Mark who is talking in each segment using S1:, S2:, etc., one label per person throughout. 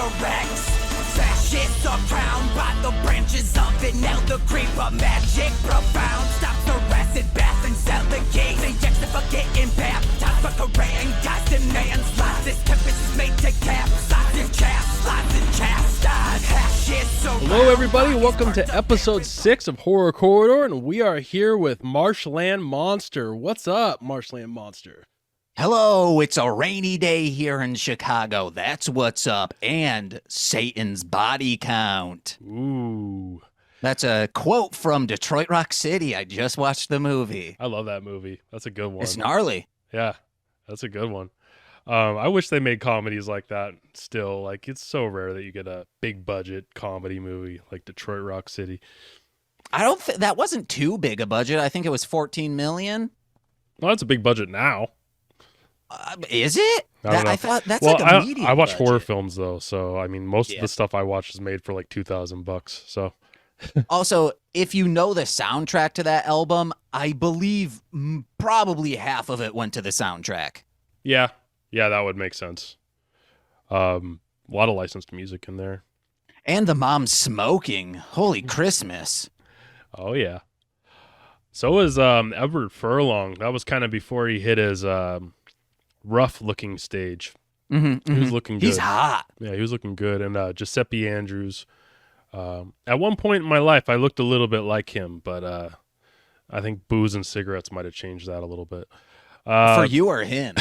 S1: resurrects. Fascists are crowned by the branches of it. Now the creeper magic profound stops the acid bath and sell the gaze. Injected for getting baptized, for correcting God's demands. Lies this tempest is made to capsize and chastise and chastise.
S2: Hello everybody, welcome to episode 6 of Horror Corridor, and we are here with Marsh Land Monster. What's up, Marsh Land Monster?
S3: Hello, it's a rainy day here in Chicago. That's what's up. And Satan's body count.
S2: Ooh.
S3: That's a quote from Detroit Rock City. I just watched the movie.
S2: I love that movie. That's a good one.
S3: It's gnarly.
S2: Yeah, that's a good one. I wish they made comedies like that still. Like, it's so rare that you get a big budget comedy movie like Detroit Rock City.
S3: I don't think that wasn't too big a budget. I think it was 14 million.
S2: Well, that's a big budget now.
S3: Is it? I thought that's
S2: well,
S3: like a medium
S2: I watch
S3: budget.
S2: horror films though, so I mean most of the stuff I watch is made for like $2,000. So
S3: also, if you know the soundtrack to that album, I believe probably half of it went to the soundtrack.
S2: Yeah, that would make sense. A lot of licensed music in there.
S3: And the mom smoking. Holy Christmas.
S2: Oh, yeah. So was Edward Furlong. That was kind of before he hit his rough-looking stage. He was looking good.
S3: He's hot.
S2: Yeah, he was looking good. And Giuseppe Andrews. At one point in my life, I looked a little bit like him, but I think booze and cigarettes might have changed that a little bit.
S3: For you or him?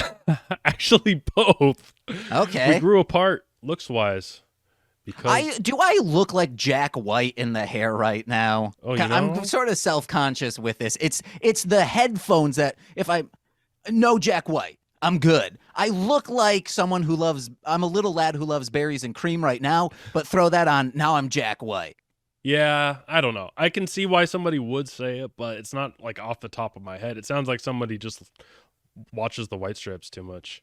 S2: Actually, both.
S3: Okay.
S2: We grew apart looks-wise. Because
S3: do I look like Jack White in the hair right now?
S2: Oh, you know?
S3: I'm sort of self-conscious with this. It's the headphones that no Jack White, I'm good. I look like someone I'm a little lad who loves berries and cream right now, but throw that on, now I'm Jack White.
S2: Yeah, I don't know. I can see why somebody would say it, but it's not like off the top of my head. It sounds like somebody just watches the White Stripes too much.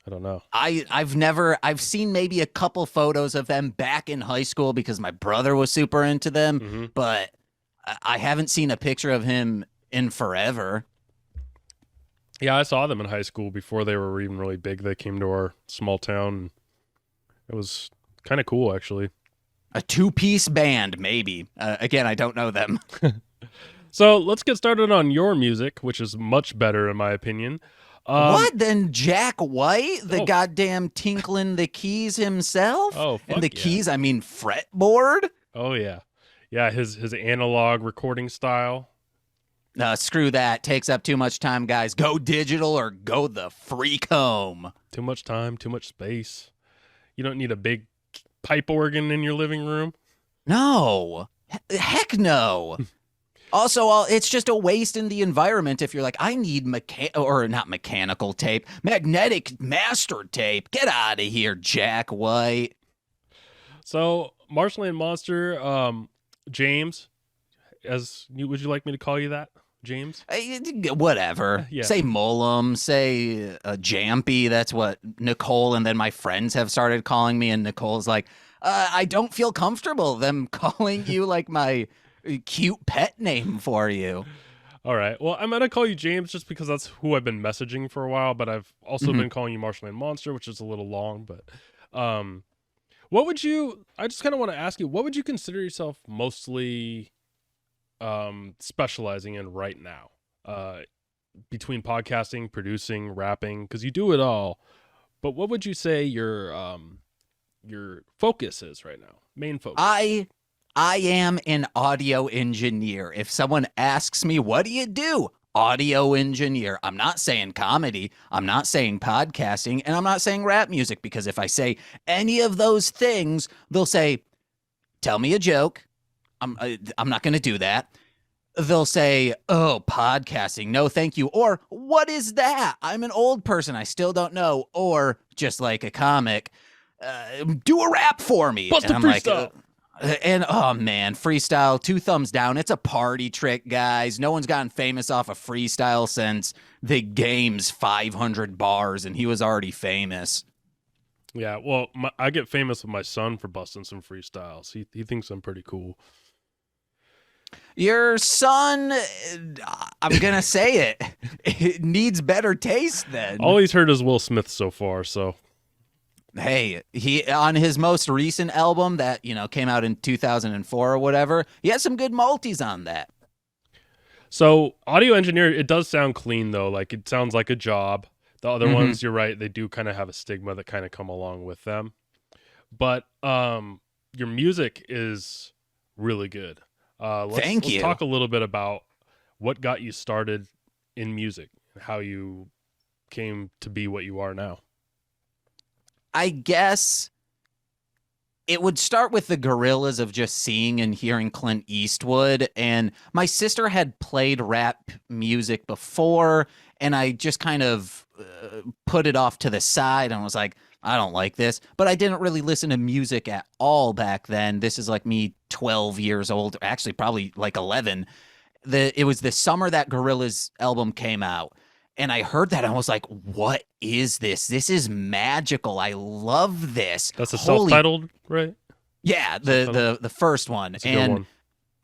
S2: I don't know.
S3: I've seen maybe a couple photos of them back in high school because my brother was super into them, but I haven't seen a picture of him in forever.
S2: Yeah, I saw them in high school before they were even really big. They came to our small town. It was kind of cool, actually.
S3: A two-piece band, maybe. Again, I don't know them.
S2: So let's get started on your music, which is much better in my opinion.
S3: What? Then Jack White, the goddamn tinkling the keys himself?
S2: Oh, fuck
S3: and the
S2: yeah.
S3: keys, I mean fretboard?
S2: Oh, yeah. Yeah, his analog recording style.
S3: Screw that. Takes up too much time, guys. Go digital or go the freak home.
S2: Too much time, too much space. You don't need a big pipe organ in your living room.
S3: No. Heck no. Also, it's just a waste in the environment if you're like, I need not mechanical tape, magnetic master tape. Get out of here, Jack White.
S2: So, Marsh Land Monster, James, would you like me to call you that, James?
S3: Whatever.
S2: Yeah.
S3: Say Mullum, say Jampy. That's what Nicole and then my friends have started calling me, and Nicole's like, I don't feel comfortable them calling you like my cute pet name for you.
S2: All right. Well, I'm going to call you James just because that's who I've been messaging for a while, but I've also been calling you Marsh Land Monster, which is a little long, but I just kind of want to ask you, what would you consider yourself mostly specializing in right now? Between podcasting, producing, rapping, because you do it all, but what would you say your focus is right now? Main focus.
S3: I am an audio engineer. If someone asks me, what do you do? Audio engineer. I'm not saying comedy. I'm not saying podcasting. And I'm not saying rap music, because if I say any of those things, they'll say, tell me a joke. I'm not going to do that. They'll say, oh, podcasting. No, thank you. Or what is that? I'm an old person. I still don't know. Or just like a comic, do a rap for me.
S2: Bust
S3: and
S2: a
S3: I'm
S2: freestyle.
S3: like, and oh man, freestyle, 2 thumbs down. It's a party trick, guys. No one's gotten famous off of freestyle since the game's 500 bars, and he was already famous.
S2: Yeah, well, I get famous with my son for busting some freestyles. He thinks I'm pretty cool.
S3: Your son, I'm going to say it needs better taste then.
S2: All he's heard is Will Smith so far, so.
S3: Hey, he on his most recent album that, came out in 2004 or whatever, he has some good multis on that.
S2: So audio engineer, it does sound clean though. Like it sounds like a job. The other ones, you're right, they do kind of have a stigma that kind of come along with them. But your music is really good.
S3: Thank you.
S2: Let's talk a little bit about what got you started in music, how you came to be what you are now.
S3: I guess it would start with the Gorillaz of just seeing and hearing Clint Eastwood. And my sister had played rap music before, and I just kind of put it off to the side and was like, I don't like this. But I didn't really listen to music at all back then. This is like me 12 years old, actually probably like 11. It was the summer that Gorillaz album came out. And I heard that and I was like, what is this? This is magical. I love this.
S2: That's a self-titled, right?
S3: Yeah, the first one.
S2: That's a good one.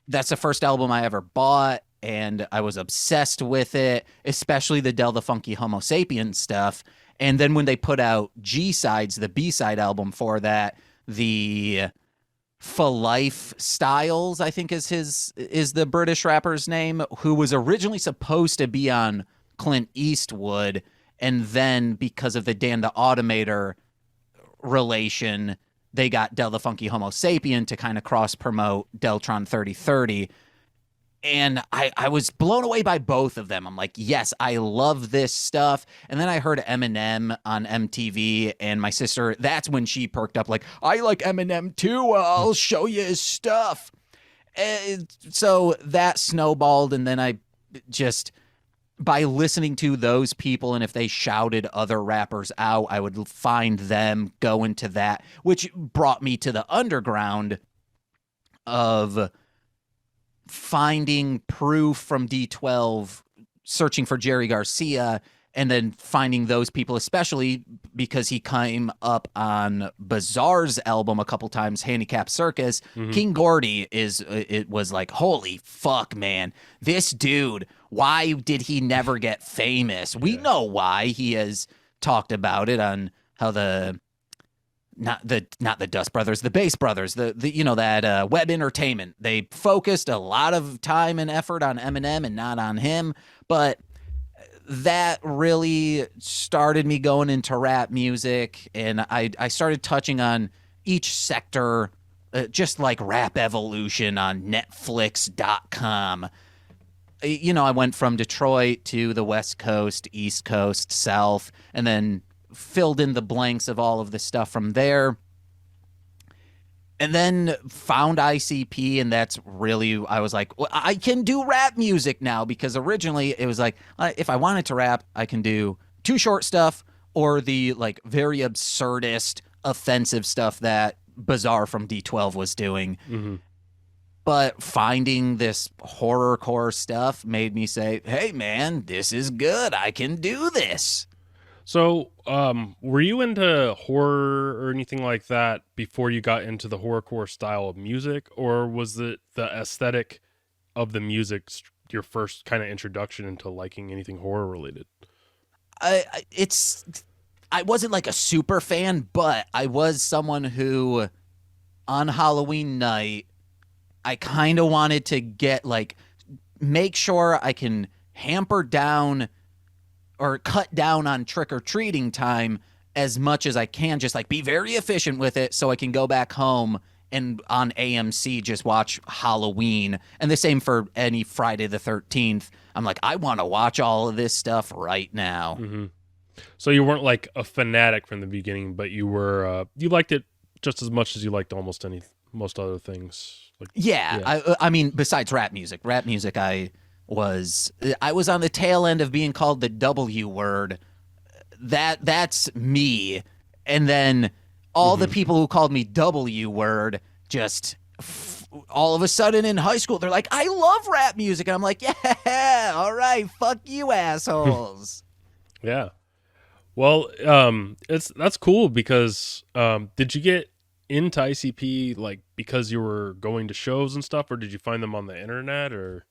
S3: That's the first album I ever bought, and I was obsessed with it, especially the Del the Funky Homo Sapien stuff. And then when they put out G-Sides, the B-side album for that, the For Life Styles, I think is the British rapper's name, who was originally supposed to be on Clint Eastwood, and then because of the Dan the Automator relation, they got Del the Funky Homo Sapien to kind of cross-promote Deltron 3030. And I was blown away by both of them. I'm like, yes, I love this stuff. And then I heard Eminem on MTV, and my sister, that's when she perked up like, I like Eminem too. I'll show you his stuff. And so that snowballed, and then I just, by listening to those people, and if they shouted other rappers out, I would find them, go into that, which brought me to the underground of finding Proof from D12, searching for Jerry Garcia, and then finding those people, especially because he came up on Bizarre's album a couple times, Handicap Circus. King Gordy it was like, holy fuck, man. This dude, why did he never get famous? We know why. He has talked about it on how not the Dust Brothers, the Bass Brothers, that Web Entertainment. They focused a lot of time and effort on Eminem and not on him, but that really started me going into rap music, and I started touching on each sector, just like Rap Evolution on Netflix.com. I went from Detroit to the West Coast, East Coast, South, and then filled in the blanks of all of this stuff from there. And then found ICP, and that's really, I was like, well, I can do rap music now, because originally it was like, if I wanted to rap, I can do Too Short stuff or the like very absurdist, offensive stuff that Bizarre from D12 was doing. But finding this horrorcore stuff made me say, hey man, this is good. I can do this.
S2: So, were you into horror or anything like that before you got into the horrorcore style of music, or was it the aesthetic of the music your first kind of introduction into liking anything horror related?
S3: I wasn't like a super fan, but I was someone who, on Halloween night, I kind of wanted to make sure I can hamper down or cut down on trick-or-treating time as much as I can, just like be very efficient with it so I can go back home and on AMC just watch Halloween. And the same for any Friday the 13th. I'm like, I want to watch all of this stuff right now.
S2: So you weren't like a fanatic from the beginning, but you were you liked it just as much as you liked most other things.
S3: I mean, besides rap music, I was on the tail end of being called the W word. That's me. And then all the people who called me W word just all of a sudden in high school, they're like, I love rap music. And I'm like, yeah, all right, fuck you assholes.
S2: Yeah. Well, that's cool because did you get into ICP like because you were going to shows and stuff, or did you find them on the internet? Or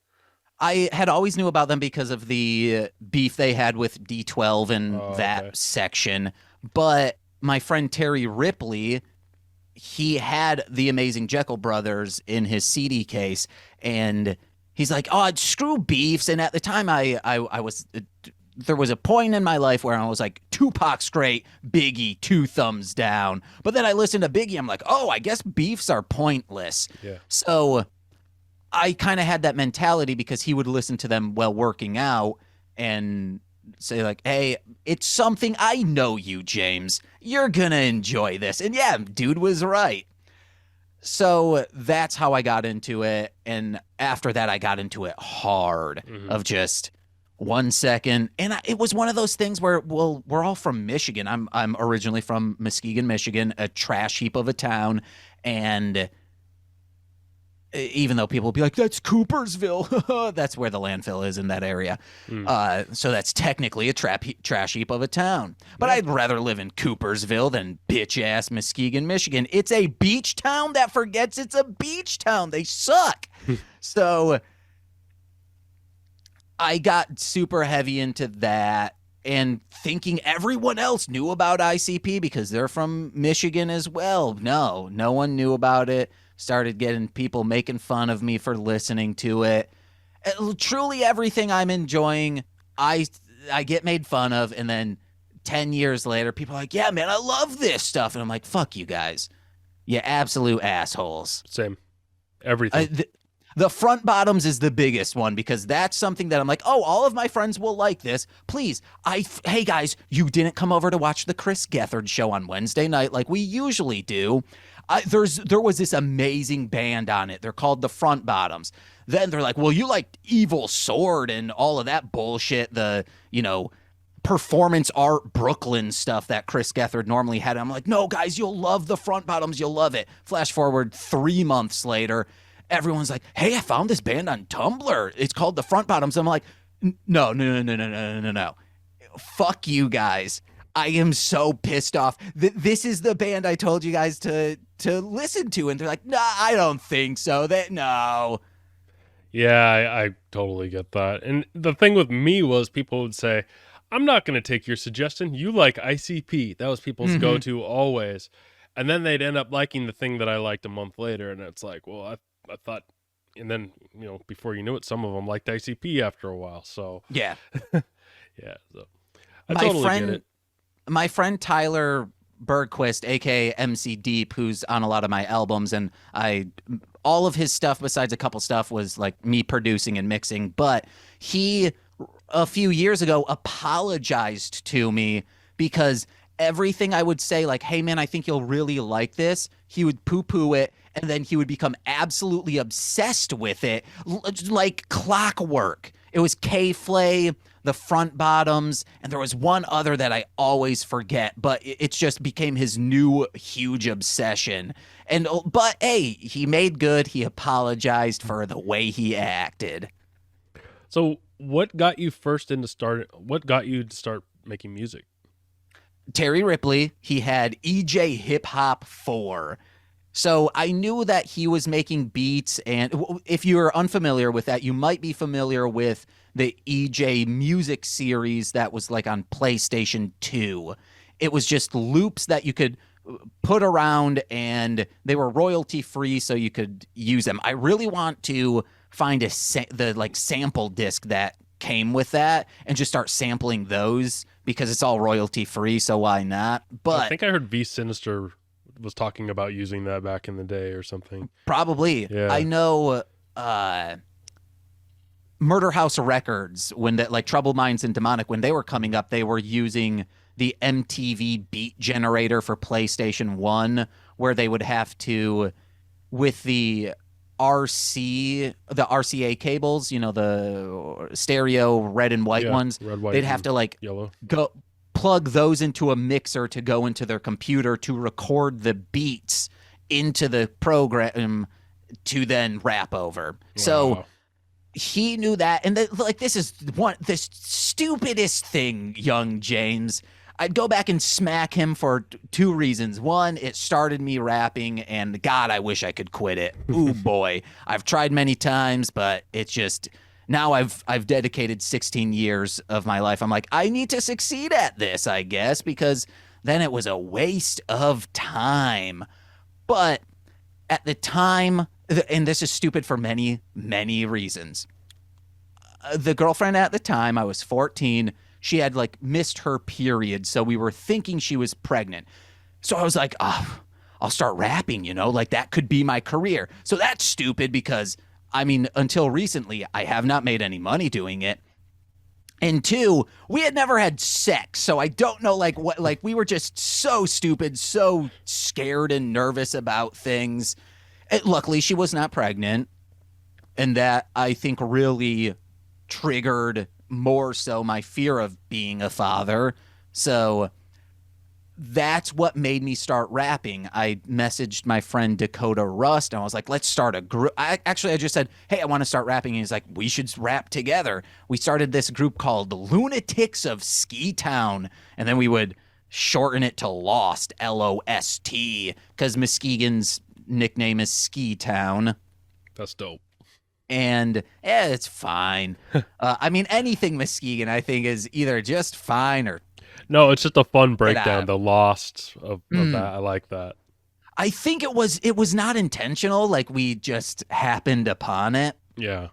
S3: I had always knew about them because of the beef they had with D12 and section, but my friend Terry Ripley, he had the Amazing Jekyll Brothers in his CD case, and he's like, "Oh, screw beefs." And at the time, I was there was a point in my life where I was like, Tupac's great, Biggie, 2 thumbs down. But then I listened to Biggie, I'm like, oh, I guess beefs are pointless.
S2: Yeah.
S3: So I kind of had that mentality because he would listen to them while working out and say like, hey, it's something, I know you, James. You're gonna enjoy this. And yeah, dude was right. So that's how I got into it. And after that, I got into it hard of just 1 second. And it was one of those things where, well, we're all from Michigan. I'm originally from Muskegon, Michigan, a trash heap of a town. And even though people will be like, that's Coopersville, that's where the landfill is in that area. So that's technically a trash heap of a town. But I'd rather live in Coopersville than bitch-ass Muskegon, Michigan. It's a beach town that forgets it's a beach town. They suck. So I got super heavy into that and thinking everyone else knew about ICP because they're from Michigan as well. No one knew about it. Started getting people making fun of me for listening to it. Truly everything I'm enjoying, I get made fun of, and then 10 years later, people are like, yeah, man, I love this stuff. And I'm like, fuck you guys. You absolute assholes.
S2: Same. Everything.
S3: The front bottoms is the biggest one because that's something that I'm like, oh, all of my friends will like this. Please, hey guys, you didn't come over to watch the Chris Gethard show on Wednesday night like we usually do. There was this amazing band on it. They're called the Front Bottoms. Then they're like, well, you like Evil Sword and all of that bullshit, the, performance art Brooklyn stuff that Chris Gethard normally had. I'm like, no, guys, you'll love the Front Bottoms. You'll love it. Flash forward 3 months later, everyone's like, hey, I found this band on Tumblr. It's called the Front Bottoms. I'm like, no. Fuck you guys. I am so pissed off. This is the band I told you guys to listen to. And they're like, nah, I don't think so. No.
S2: Yeah, I totally get that. And the thing with me was people would say, I'm not going to take your suggestion. You like ICP. That was people's go-to always. And then they'd end up liking the thing that I liked a month later. And it's like, well, I thought, and then, before you knew it, some of them liked ICP after a while. So
S3: yeah.
S2: Yeah. So I totally get it.
S3: My friend Tyler Bergquist, aka MC Deep, who's on a lot of my albums, and all of his stuff besides a couple stuff was like me producing and mixing, but he a few years ago apologized to me because everything I would say, like, hey man, I think you'll really like this, he would poo-poo it, and then he would become absolutely obsessed with it like clockwork. It was K-Flay, the Front Bottoms, and there was one other that I always forget, but it just became his new huge obsession. But hey, he made good. He apologized for the way he acted.
S2: So what got you to start making music?
S3: Terry Ripley, he had EJ Hip Hop 4. So I knew that he was making beats, and if you're unfamiliar with that, you might be familiar with the EJ music series that was like on PlayStation 2. It was just loops that you could put around, and they were royalty free, so you could use them. I really want to find the sample disc that came with that and just start sampling those because it's all royalty free. So why not? But
S2: I think I heard V Sinister was talking about using that back in the day or something.
S3: Probably. Yeah. I know Murder House Records, when that, like Troubled Minds and Demonic, when they were coming up, they were using the MTV beat generator for PlayStation 1, where they would have to, with the RCA cables, the stereo red and white ones,
S2: red, white,
S3: they'd have to like
S2: yellow.
S3: Go plug those into a mixer to go into their computer to record the beats into the program to then rap over. Wow. So he knew that. And this is the stupidest thing, young James. I'd go back and smack him for 2 reasons. One, it started me rapping, and God, I wish I could quit it. Ooh, boy. I've tried many times, but it's just... Now I've dedicated 16 years of my life. I'm like, I need to succeed at this, I guess, because then it was a waste of time. But at the time, and this is stupid for many, many reasons. The girlfriend at the time, I was 14, she had like missed her period, so we were thinking she was pregnant. So I was like, oh, I'll start rapping, you know, like that could be my career. So that's stupid because, I mean, until recently, I have not made any money doing it. And 2, we had never had sex, so I don't know, like, what, like, we were just so stupid, so scared and nervous about things. Luckily, she was not pregnant, and that, I think, really triggered more so my fear of being a father. So that's what made me start rapping. I messaged my friend Dakota Rust, and I was like, let's start a group. I just said, hey, I want to start rapping. And he's like, we should rap together. We started this group called Lunatics of Ski Town, and then we would shorten it to Lost, L-O-S-T, because Muskegon's nickname is Ski Town.
S2: That's dope.
S3: And it's fine. I mean, anything Muskegon, I think, is either just fine or...
S2: No, it's just a fun breakdown, the Lost of that. I like that.
S3: I think it was not intentional, like we just happened upon it.
S2: Yeah.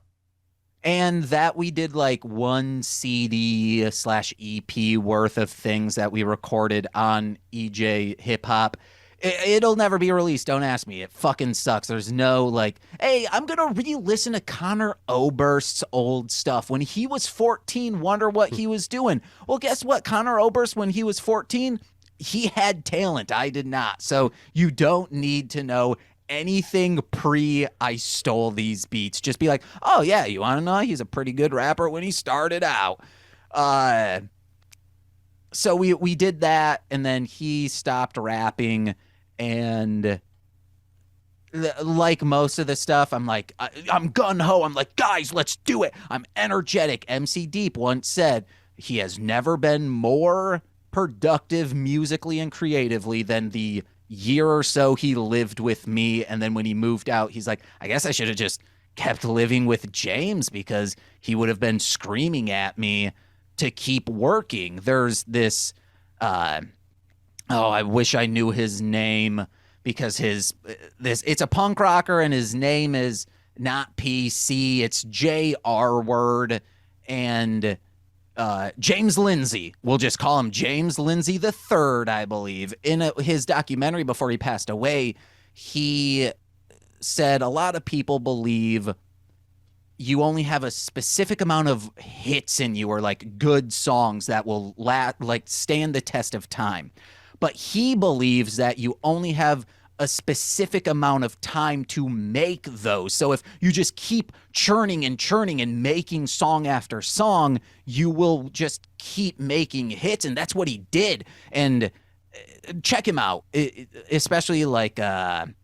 S3: And that we did like 1 CD/EP worth of things that we recorded on EJ Hip Hop. It'll never be released. Don't ask me. It fucking sucks. There's no like, hey, I'm going to re-listen to Conor Oberst's old stuff. When he was 14, wonder what he was doing. Well, guess what? Conor Oberst, when he was 14, he had talent. I did not. So you don't need to know anything I stole these beats. Just be like, oh, yeah, you want to know? He's a pretty good rapper when he started out. So we did that, and then he stopped rapping. And like most of the stuff, I'm like, I'm gung-ho. I'm like, guys, let's do it. I'm energetic. MC Deep once said he has never been more productive musically and creatively than the year or so he lived with me. And then when he moved out, he's like, I guess I should have just kept living with James because he would have been screaming at me to keep working. There's this... I wish I knew his name because it's a punk rocker and his name is not PC. It's J.R. Word and James Lindsay. We'll just call him James Lindsay the Third, I believe. In his documentary before he passed away, he said a lot of people believe you only have a specific amount of hits in you or like good songs that will stand the test of time. But he believes that you only have a specific amount of time to make those. So if you just keep churning and making song after song, you will just keep making hits. And that's what he did. And check him out, especially like any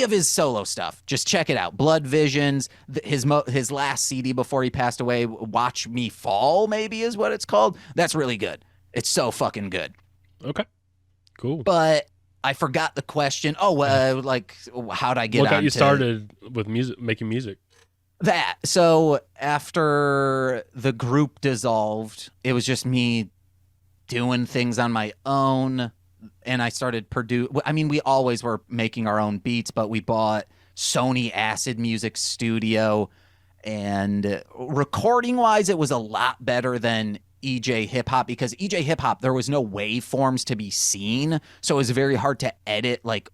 S3: of his solo stuff. Just check it out. Blood Visions, his last CD before he passed away, Watch Me Fall, maybe is what it's called. That's really good. It's so fucking good.
S2: Okay, cool.
S3: But I forgot the question. Like, how'd I get on?
S2: What got you started with music, making music?
S3: That. So after the group dissolved, it was just me doing things on my own, and I started we always were making our own beats, but we bought Sony Acid Music Studio, and recording-wise, it was a lot better than EJ Hip Hop because EJ Hip Hop, there was no waveforms to be seen. So it was very hard to edit, like,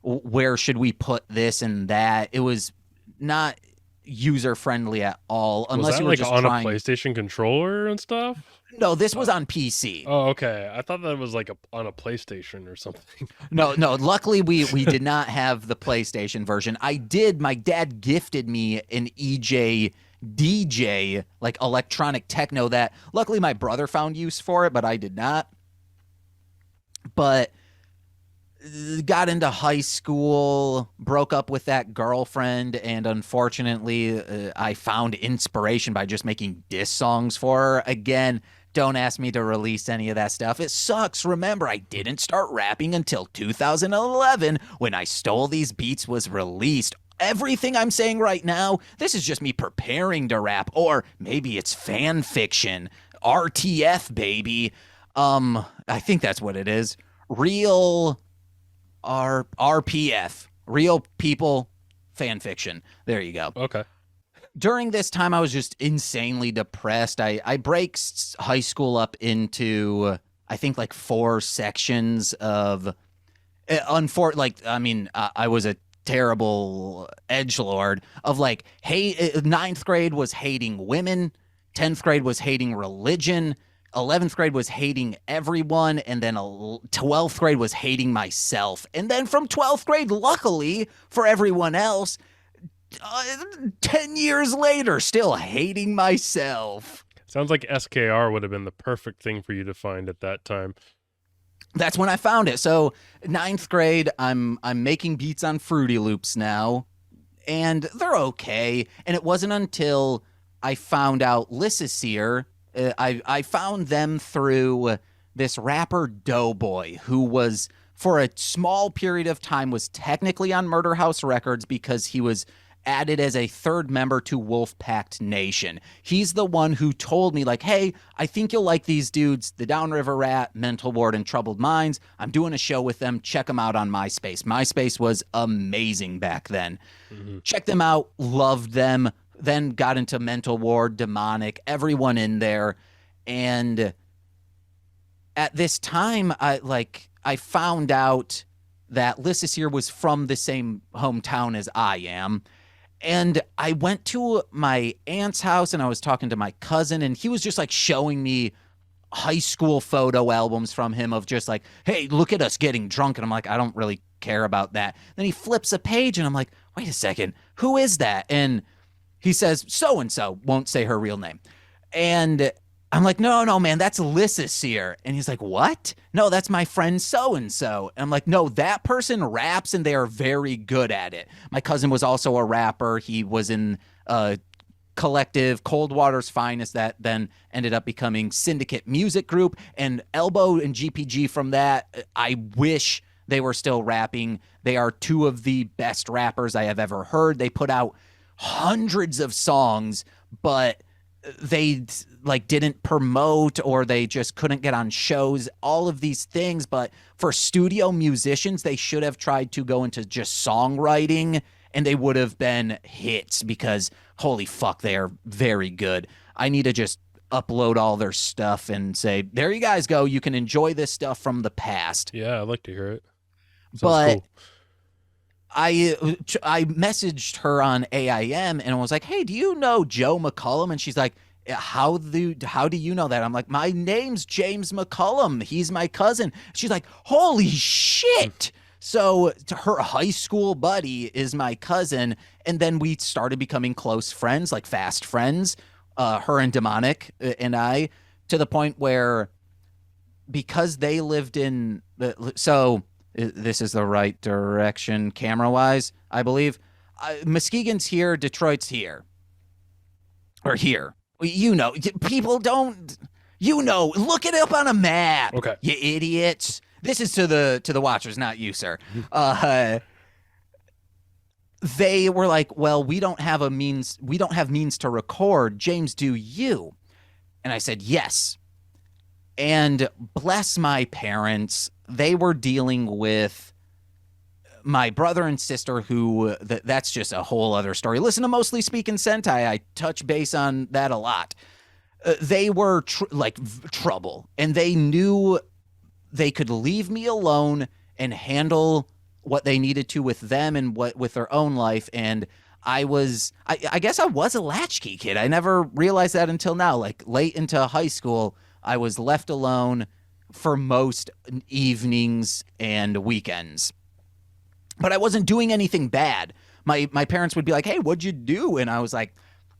S3: where should we put this and that? It was not user friendly at all. Unless you were just
S2: on a PlayStation controller and stuff?
S3: No, this was on PC.
S2: Oh, okay. I thought that was like on a PlayStation or something.
S3: No. Luckily, we did not have the PlayStation version. My dad gifted me an EJ DJ, like electronic techno, that luckily my brother found use for it, but I did not. But got into high school, broke up with that girlfriend, and unfortunately I found inspiration by just making diss songs for her. Again, don't ask me to release any of that stuff. It sucks. Remember, I didn't start rapping until 2011 when I Stole These Beats was released. Everything I'm saying right now, this is just me preparing to rap, or maybe it's fan fiction. RTF, baby. I think that's what it is. Real RPF, real people fan fiction. There you go.
S2: Okay.
S3: During this time, I was just insanely depressed. I break high school up into, I think, like 4 sections of, I was a terrible edgelord of like, hey, ninth grade was hating women, 10th grade was hating religion, 11th grade was hating everyone, and then 12th grade was hating myself. And then from 12th grade, luckily for everyone else, 10 years later, still hating myself.
S2: Sounds like SKR would have been the perfect thing for you to find at that time.
S3: That's when I found it. So 9th grade, I'm making beats on Fruity Loops now, and they're okay. And it wasn't until I found out Lyssa Cer, I found them through this rapper Doughboy, who was, for a small period of time, was technically on Murder House Records because he was added as a third member to Wolfpack Nation. He's the one who told me, like, hey, I think you'll like these dudes, the Downriver Rat, Mental Ward, and Troubled Minds. I'm doing a show with them. Check them out on MySpace. MySpace was amazing back then. Mm-hmm. Check them out. Loved them. Then got into Mental Ward, Demonic, everyone in there. And at this time, I found out that Lyssa Cer was from the same hometown as I am. And I went to my aunt's house and I was talking to my cousin, and he was just like showing me high school photo albums from him of just like, hey, look at us getting drunk. And I'm like, I don't really care about that. Then he flips a page and I'm like, wait a second, who is that? And he says, so-and-so, won't say her real name. And I'm like, no, man, that's Lyssa Cer. And he's like, what? No, that's my friend so-and-so. And I'm like, no, that person raps and they are very good at it. My cousin was also a rapper. He was in collective Coldwater's Finest that then ended up becoming Syndicate Music Group. And Elbow and GPG from that, I wish they were still rapping. They are 2 of the best rappers I have ever heard. They put out hundreds of songs, but they like didn't promote, or they just couldn't get on shows, all of these things. But for studio musicians, they should have tried to go into just songwriting, and they would have been hits, because holy fuck, they are very good. I need to just upload all their stuff and say, there you guys go, you can enjoy this stuff from the past.
S2: Yeah, I'd like to hear it. Sounds
S3: but
S2: cool.
S3: I messaged her on AIM and was like, hey, do you know Joe McCullum? And she's like, how do you know that? I'm like, my name's James McCullum. He's my cousin. She's like, holy shit. So her high school buddy is my cousin. And then we started becoming close friends, like fast friends, her and Demonic and I, to the point where, because they lived in this is the right direction camera-wise, I believe. Muskegon's here, Detroit's here. Or here. You know, people don't, look it up on a map.
S2: Okay.
S3: You idiots. This is to the watchers, not you, sir. They were like, well, we don't have means to record. James, do you? And I said, yes. And bless my parents, they were dealing with my brother and sister, who that's just a whole other story. Listen to Mostly Speaking Sentai. I touch base on that a lot. They were trouble, and they knew they could leave me alone and handle what they needed to with them and with their own life. And I guess I was a latchkey kid. I never realized that until now. Like late into high school, I was left alone for most evenings and weekends. But I wasn't doing anything bad. My parents would be like, hey, what'd you do? And I was like,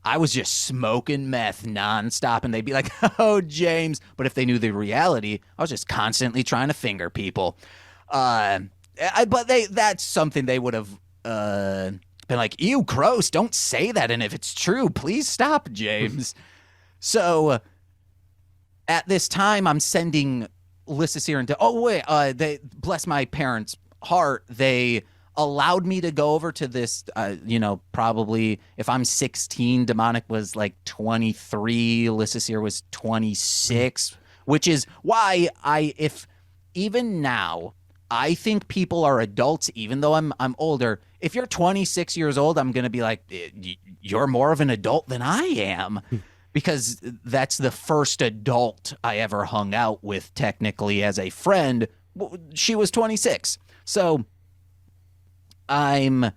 S3: I was just smoking meth nonstop. And they'd be like, oh, James. But if they knew the reality, I was just constantly trying to finger people. But that's something they would have been like, ew, gross, don't say that. And if it's true, please stop, James. So at this time, I'm sending Lyssa Cer into, they bless my parents' heart. They allowed me to go over to this, probably if I'm 16, Demonic was like 23, Lyssa Cer was 26. which is why if even now, I think people are adults, even though I'm older. If you're 26 years old, I'm going to be like, you're more of an adult than I am. Because that's the first adult I ever hung out with, technically, as a friend. She was 26. So my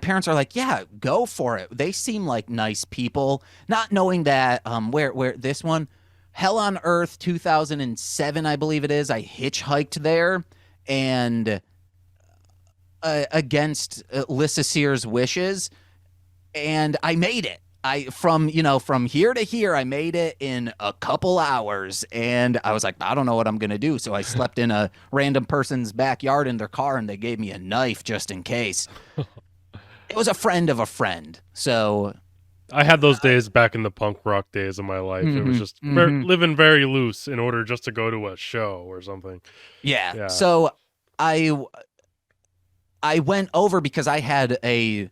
S3: parents are like, yeah, go for it. They seem like nice people, not knowing that where this one, Hell on Earth 2007, I believe it is. I hitchhiked there, and against Lyssa Cer's wishes, and I made it. From here to here, I made it in a couple hours, and I was like, I don't know what I'm gonna do. So I slept in a random person's backyard in their car, and they gave me a knife just in case. It was a friend of a friend. So
S2: I had those days back in the punk rock days of my life. It was just living very loose in order just to go to a show or something.
S3: Yeah. So I went over because I had a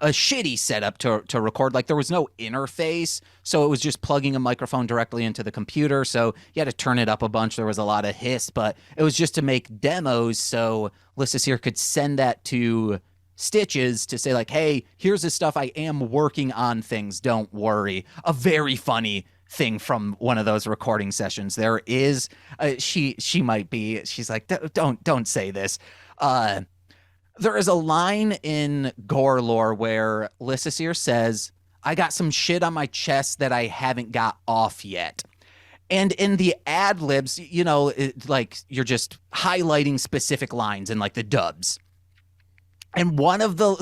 S3: shitty setup to record. Like, there was no interface, so it was just plugging a microphone directly into the computer. So you had to turn it up a bunch. There was a lot of hiss, but it was just to make demos so Lyssa Cer could send that to Stitches to say, like, hey, here's the stuff. I am working on things. Don't worry. A very funny thing from one of those recording sessions. There is she might be. She's like, don't say this. There is a line in gore lore where Lyssa Cer says, I got some shit on my chest that I haven't got off yet. And in the ad libs, like, you're just highlighting specific lines in like the dubs. And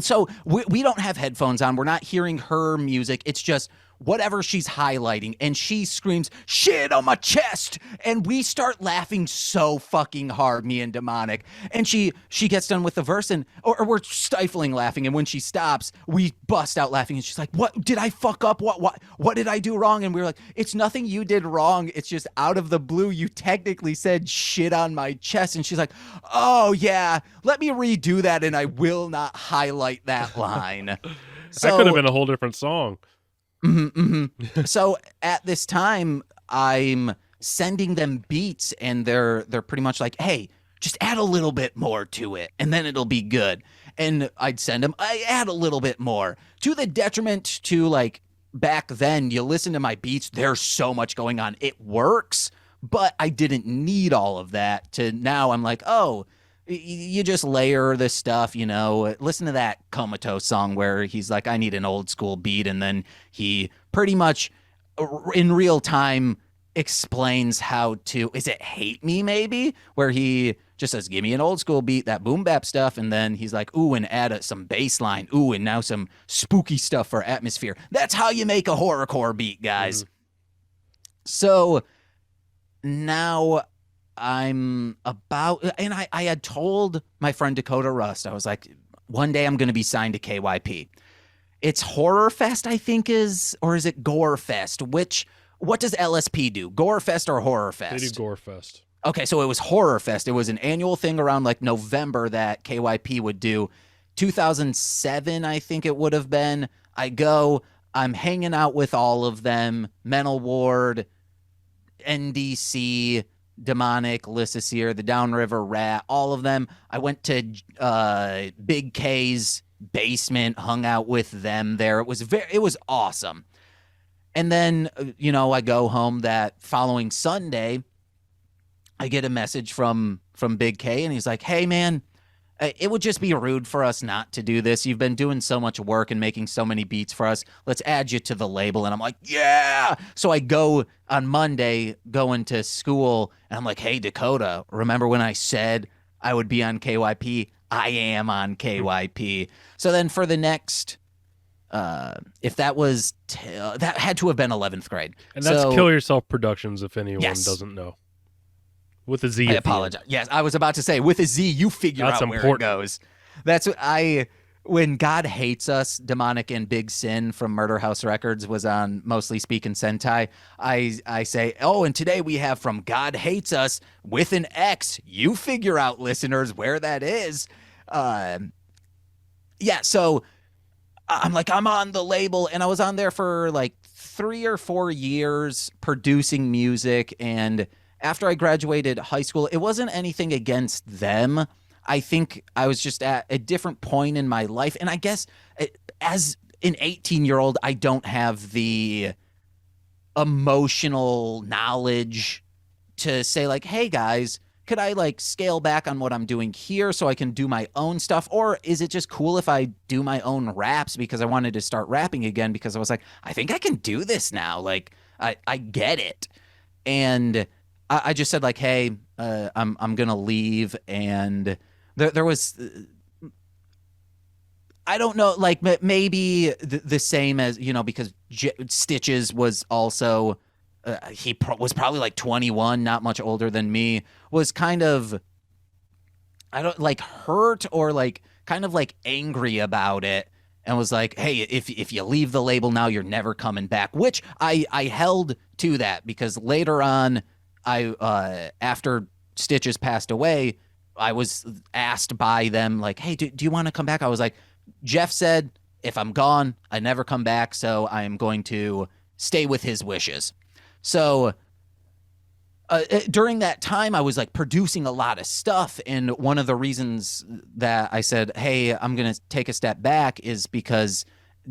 S3: so we don't have headphones on. We're not hearing her music. It's just whatever she's highlighting, and she screams, shit on my chest, and we start laughing so fucking hard, me and Demonic, and she gets done with the verse, and or we're stifling laughing, and when she stops, we bust out laughing, and she's like, what did I fuck up? What did I do wrong? And we were like, it's nothing you did wrong, it's just out of the blue you technically said shit on my chest. And she's like, oh yeah, let me redo that, and I will not highlight that line.
S2: So, that could have been a whole different song.
S3: So at this time, I'm sending them beats, and they're pretty much like, hey, just add a little bit more to it, and then it'll be good. And I'd send them, I add a little bit more, to the detriment to, like, back then, you listen to my beats, there's so much going on. It works, but I didn't need all of that. To now I'm like, oh, you just layer this stuff, listen to that Comatose song where he's like, I need an old school beat. And then he pretty much in real time explains how to, is it Hate Me maybe? Where he just says, give me an old school beat, that boom bap stuff. And then he's like, ooh, and add some bass line. Ooh, and now some spooky stuff for atmosphere. That's how you make a horrorcore beat, guys. So now I'm about, and I had told my friend Dakota Rust, I was like, one day I'm going to be signed to KYP. It's Horror Fest, I think or is it Gore Fest? What does LSP do? Gore Fest or Horror Fest?
S2: They do Gore Fest.
S3: Okay, so it was Horror Fest. It was an annual thing around like November that KYP would do. 2007, I think it would have been. I'm hanging out with all of them. Mental Ward, NDC, Demonic, Lyssa Cer, the Downriver Rat, all of them. I went to Big K's basement, hung out with them there. It was awesome. And then, I go home that following Sunday. I get a message from Big K, and he's like, hey, man, it would just be rude for us not to do this. You've been doing so much work and making so many beats for us. Let's add you to the label. And I'm like, yeah. So I go on Monday, go into school, and I'm like, hey, Dakota, remember when I said I would be on KYP? I am on KYP. So then for the next, if that was, that had to have been 11th grade.
S2: And that's Kill Yourself Productionz, if anyone doesn't know. With a Z.
S3: I apologize. Yes, I was about to say, with a Z, you figure out where it goes. That's what when God Hates Us, Demonic and Big Sin from Murder House Records was on Mostly Speaking Sentai, I say, oh, and today we have from God Hates Us with an X. You figure out, listeners, where that is. So I'm like, I'm on the label, and I was on there for like 3 or 4 years producing music, and after I graduated high school, it wasn't anything against them. I think I was just at a different point in my life, and I guess as an 18-year-old, I don't have the emotional knowledge to say like, hey guys, could I like scale back on what I'm doing here so I can do my own stuff? Or is it just cool if I do my own raps, because I wanted to start rapping again, because I was like, I think I can do this now. Like I get it. And I just said like, hey, I'm going to leave. And there was, I don't know, like maybe the same as, because Stitches was also, he was probably like 21, not much older than me, was kind of, I don't like hurt or like kind of like angry about it, and was like, hey, if you leave the label now, you're never coming back, which I held to that, because later on, after Stitches passed away, I was asked by them like, hey, do you want to come back? I was like, Jeff said, if I'm gone, I never come back, so I am going to stay with his wishes. So during that time, I was like producing a lot of stuff. And one of the reasons that I said, hey, I'm going to take a step back is because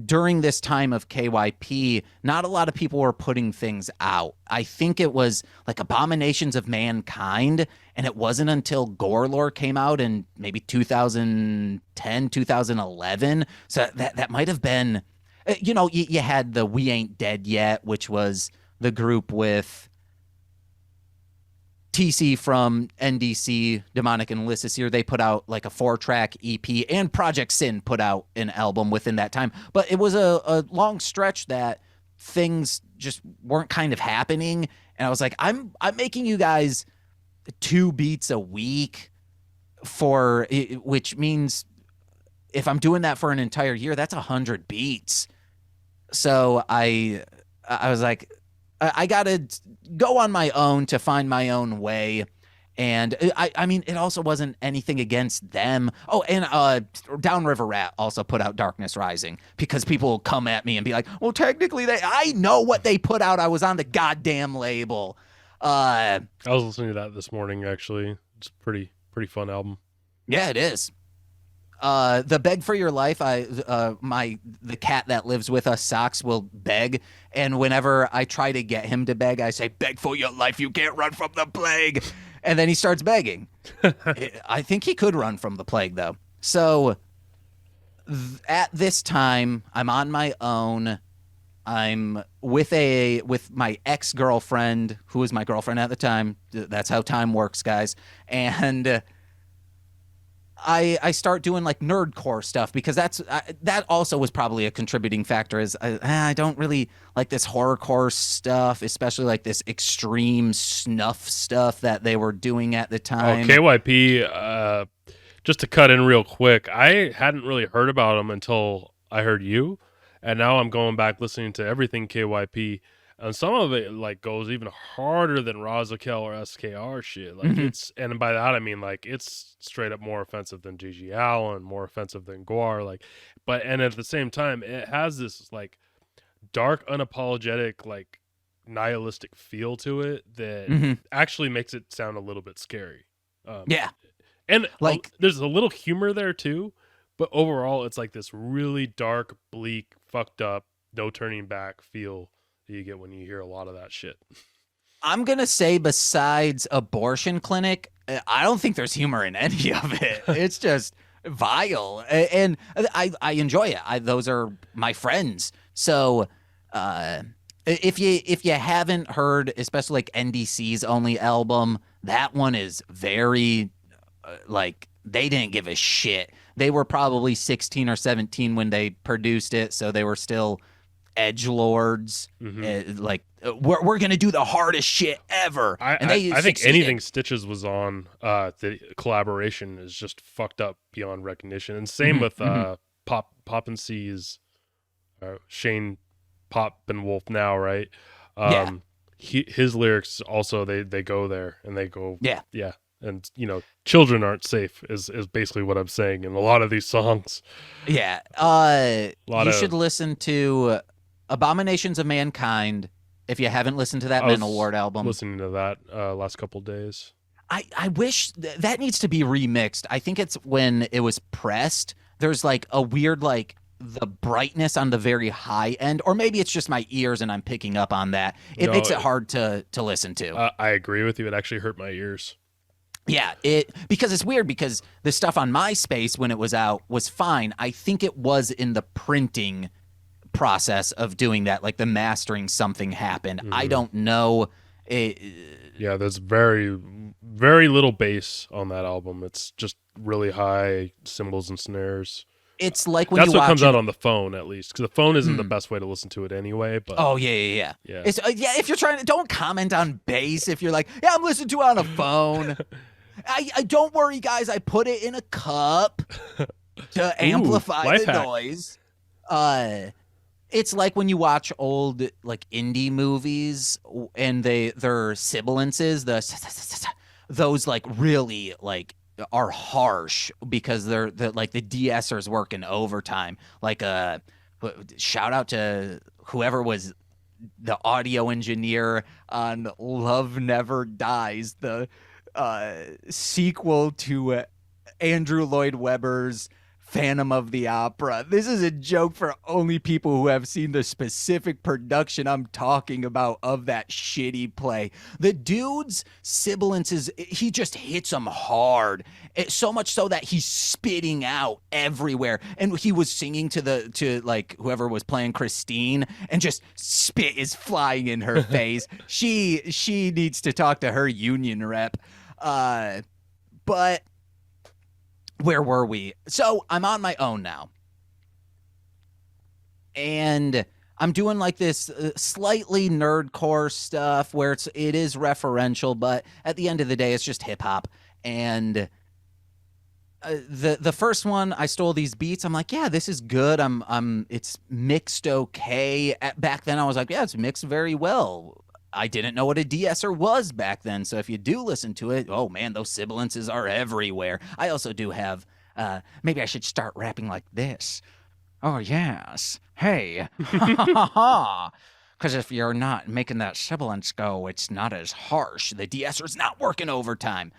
S3: during this time of KYP, not a lot of people were putting things out. I think it was like Abominations of Mankind. And it wasn't until Gorelore came out in maybe 2010, 2011. So that might have been, you had the We Ain't Dead Yet, which was the group with TC from NDC, Demonic and Lyssa Cer. They put out like a 4-track EP, and Project Sin put out an album within that time. But it was a long stretch that things just weren't kind of happening. And I was like, I'm making you guys 2 beats a week which means if I'm doing that for an entire year, that's 100 beats. So I was like, I got to go on my own to find my own way. And I mean, it also wasn't anything against them. Oh, and Downriver Rat also put out Darkness Rising, because people will come at me and be like, well, technically I know what they put out. I was on the goddamn label.
S2: I was listening to that this morning, actually. It's a pretty fun album.
S3: Yeah, it is. The Beg for Your Life, the cat that lives with us, Socks, will beg, and whenever I try to get him to beg, I say, beg for your life, you can't run from the plague, and then he starts begging. I think he could run from the plague, though. So at this time, I'm on my own. I'm with my ex-girlfriend, who was my girlfriend at the time. That's how time works, guys. And I start doing like nerdcore stuff, because that also was probably a contributing factor. Is I don't really like this horrorcore stuff, especially like this extreme snuff stuff that they were doing at the time.
S2: Oh, KYP, just to cut in real quick, I hadn't really heard about them until I heard you, and now I'm going back listening to everything KYP. And some of it like goes even harder than Razakel or SKR shit. Like it's, and by that I mean like it's straight up more offensive than GG Allen, more offensive than Guar. Like, and at the same time, it has this like dark, unapologetic, like nihilistic feel to it that actually makes it sound a little bit scary.
S3: Yeah,
S2: and
S3: like
S2: there's a little humor there too, but overall it's like this really dark, bleak, fucked up, no turning back feel you get when you hear a lot of that shit.
S3: I'm going to say, besides Abortion Clinic, I don't think there's humor in any of it. It's just vile. And I enjoy it. Those are my friends. So if you haven't heard, especially like NDC's only album, that one is very like they didn't give a shit. They were probably 16 or 17 when they produced it, so they were still edgelords. Like we're gonna do the hardest shit ever.
S2: I think anything Stitches was on, the collaboration is just fucked up beyond recognition. And same with Pop and C's Shayne Pop N Wolf now, right? His lyrics also they go there, and they go yeah. And children aren't safe is basically what I'm saying in a lot of these songs.
S3: Yeah. You should listen to Abominations of Mankind. If you haven't listened to that
S2: I was
S3: Mental Ward album,
S2: listening to that last couple days.
S3: I wish that needs to be remixed. I think it's when it was pressed. There's like a weird like the brightness on the very high end, or maybe it's just my ears and I'm picking up on that. It makes it hard to listen to.
S2: I agree with you. It actually hurt my ears.
S3: Yeah, because it's weird because the stuff on MySpace when it was out was fine. I think it was in the printing process of doing that, like the mastering, something happened. I don't know.
S2: Yeah, there's very, very little bass on that album. It's just really high cymbals and snares.
S3: It's like when
S2: that's
S3: you
S2: what
S3: watch
S2: comes out on the phone, at least, because the phone isn't the best way to listen to it anyway. But
S3: oh yeah. It's, if you're trying to, don't comment on bass if you're like, yeah, I'm listening to it on a phone. I don't worry, guys. I put it in a cup to amplify the noise. It's like when you watch old like indie movies and their sibilances, those like really like are harsh because they're like the de-essers working overtime. Like shout out to whoever was the audio engineer on Love Never Dies, the sequel to Andrew Lloyd Webber's Phantom of the Opera. This is a joke for only people who have seen the specific production I'm talking about of that shitty play. The dude's sibilances, he just hits them hard. So much so that he's spitting out everywhere. And he was singing to like whoever was playing Christine, and just spit is flying in her face. She needs to talk to her union rep. But where were we? So I'm on my own now. And I'm doing like this slightly nerdcore stuff where it is referential, but at the end of the day, it's just hip hop. And the first one, I stole these beats. I'm like, yeah, this is good. It's mixed okay. Back then, I was like, yeah, it's mixed very well. I didn't know what a de-esser was back then, so if you do listen to it, oh man, those sibilances are everywhere. I also do have, maybe I should start rapping like this. Oh yes, hey, ha ha ha. Because if you're not making that sibilance go, it's not as harsh. The de-esser's not working overtime.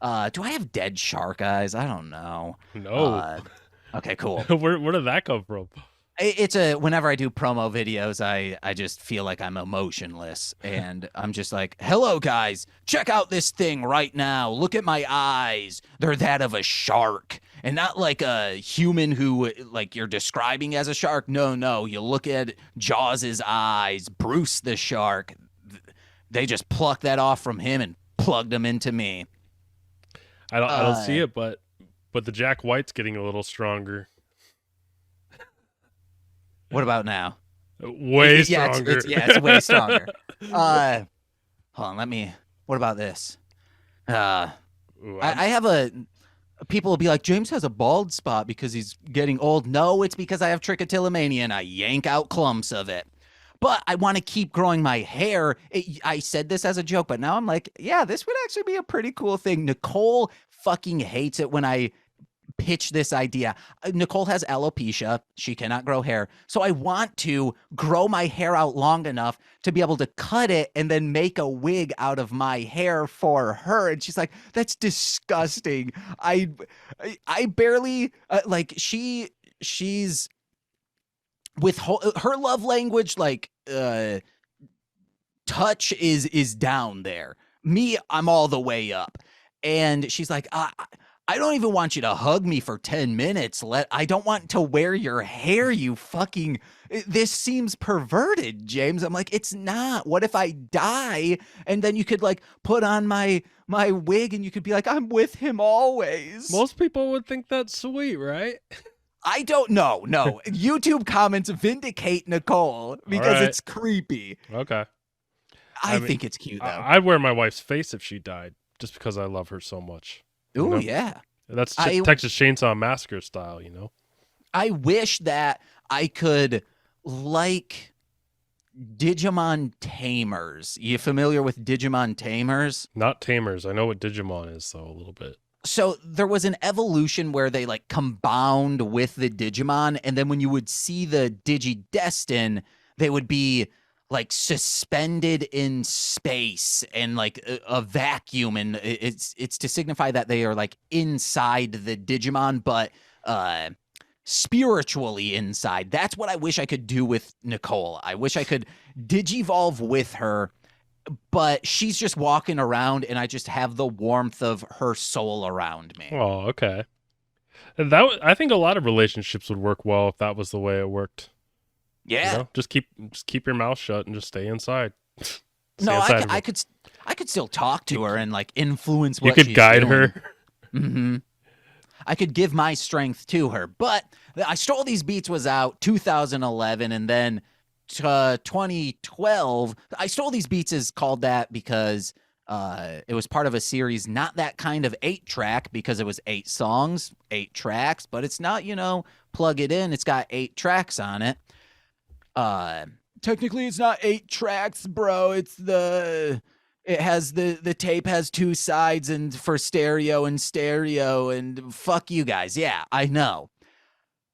S3: Do I have dead shark eyes? I don't know.
S2: No.
S3: Okay, cool.
S2: Where did that come from?
S3: It's whenever I do promo videos, I just feel like I'm emotionless, and I'm just like, hello guys, check out this thing right now. Look at my eyes. They're that of a shark, and not like a human who like you're describing as a shark. No, you look at Jaws's eyes, Bruce the shark. They just plucked that off from him and plugged them into me.
S2: I don't see it, but the Jack White's getting a little stronger.
S3: What about now?
S2: Way stronger.
S3: It's way stronger. Hold on, what about this? I have people will be like, James has a bald spot because he's getting old. No, it's because I have trichotillomania and I yank out clumps of it. But I want to keep growing my hair. I said this as a joke, but now I'm like, yeah, this would actually be a pretty cool thing. Nicole fucking hates it when I pitch this idea. Nicole has alopecia. She cannot grow hair. So I want to grow my hair out long enough to be able to cut it and then make a wig out of my hair for her. And she's like, that's disgusting. I barely like she's with her love language, like touch is down there. Me, I'm all the way up. And she's like, I don't even want you to hug me for 10 minutes. I don't want to wear your hair, you fucking... This seems perverted, James. I'm like, it's not. What if I die? And then you could like put on my wig and you could be like, I'm with him always.
S2: Most people would think that's sweet, right?
S3: I don't know. No. YouTube comments vindicate Nicole because it's creepy.
S2: Okay.
S3: I think it's cute, though.
S2: I'd wear my wife's face if she died just because I love her so much.
S3: Ooh,
S2: you know?
S3: yeah.
S2: That's Texas Chainsaw Massacre style, you know?
S3: I wish that I could, like, Digimon Tamers. You familiar with Digimon Tamers?
S2: Not Tamers. I know what Digimon is, though, a little bit.
S3: So there was an evolution where they, like, compound with the Digimon, and then when you would see the Digidestin, they would be like suspended in space and like a vacuum, and it's to signify that they are like inside the Digimon, but spiritually inside. That's what I wish I could do with Nicole. I wish I could digivolve with her, but she's just walking around and I just have the warmth of her soul around me.
S2: Oh, okay. I think a lot of relationships would work well if that was the way it worked.
S3: Yeah.
S2: You know? Just keep your mouth shut and just stay inside.
S3: No, I could still talk to her and like influence
S2: You
S3: what
S2: could
S3: she's
S2: guide
S3: doing.
S2: her.
S3: Mm-hmm. I could give my strength to her, but I Stole These Beats was out 2011, and then 2012. I Stole These Beats is called that because it was part of a series, not that kind of 8-track, because it was 8 songs, 8 tracks, but it's not, plug it in. It's got 8 tracks on it. Technically it's not 8 tracks, bro. It has the tape has 2 sides and for stereo and fuck you guys. Yeah, I know.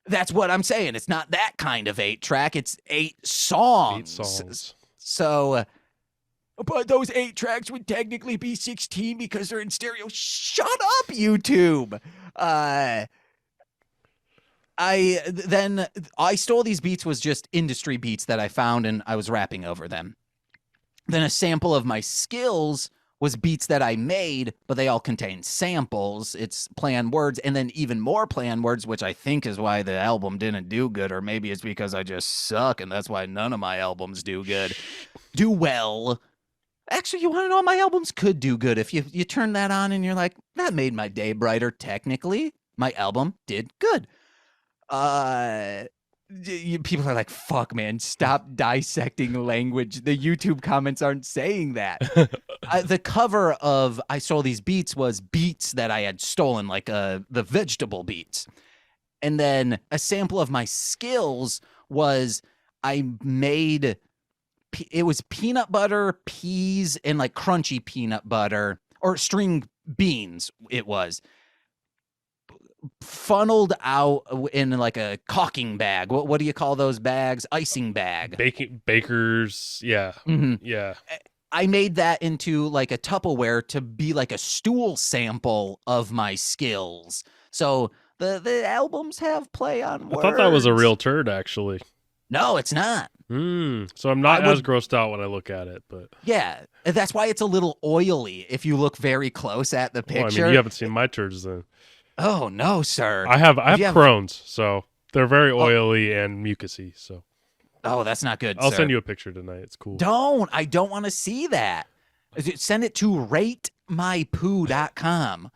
S3: That's what I'm saying. It's not that kind of 8-track. It's 8 songs.
S2: 8 songs.
S3: So, but those 8 tracks would technically be 16 because they're in stereo. Shut up, YouTube. I Stole These Beats was just industry beats that I found and I was rapping over them. Then a sample of my skills was beats that I made, but they all contain samples. It's play on words, and then even more play on words, which I think is why the album didn't do good, or maybe it's because I just suck, and that's why none of my albums do well. Actually, you want to know what my albums could do good? If you turn that on and you're like, that made my day brighter, technically, my album did good. People are like, fuck, man, stop dissecting language. The YouTube comments aren't saying that. The cover of I Stole These Beats was beats that I had stolen, like the vegetable beats. And then a sample of my skills was I made, it was peanut butter, peas, and like crunchy peanut butter, or string beans it was. Funneled out in like a caulking bag. What do you call those bags? Icing bag.
S2: Bakers. Yeah.
S3: Mm-hmm.
S2: Yeah.
S3: I made that into like a Tupperware to be like a stool sample of my skills. So the albums have play on words.
S2: I thought that was a real turd, actually.
S3: No, it's not.
S2: So I'm not as grossed out when I look at it, but
S3: yeah, that's why it's a little oily if you look very close at the picture.
S2: Well, I mean, you haven't seen my turds then.
S3: Oh no, sir.
S2: I have Crohn's, so they're very oily and mucusy. So,
S3: that's not good.
S2: I'll
S3: sir.
S2: send you a picture tonight. It's cool.
S3: I don't want to see that. Send it to ratemypoo.com.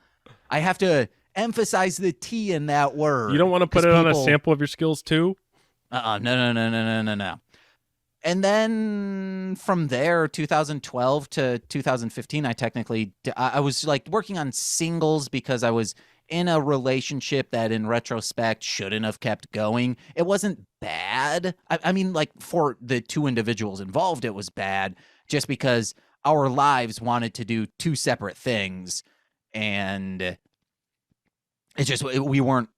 S3: I have to emphasize the T in that word.
S2: You don't want to put it on a sample of your skills too?
S3: No. And then from there, 2012 to 2015, I was like working on singles because I was in a relationship that in retrospect shouldn't have kept going. It wasn't bad. I mean, like for the 2 individuals involved, it was bad just because our lives wanted to do 2 separate things. And we weren't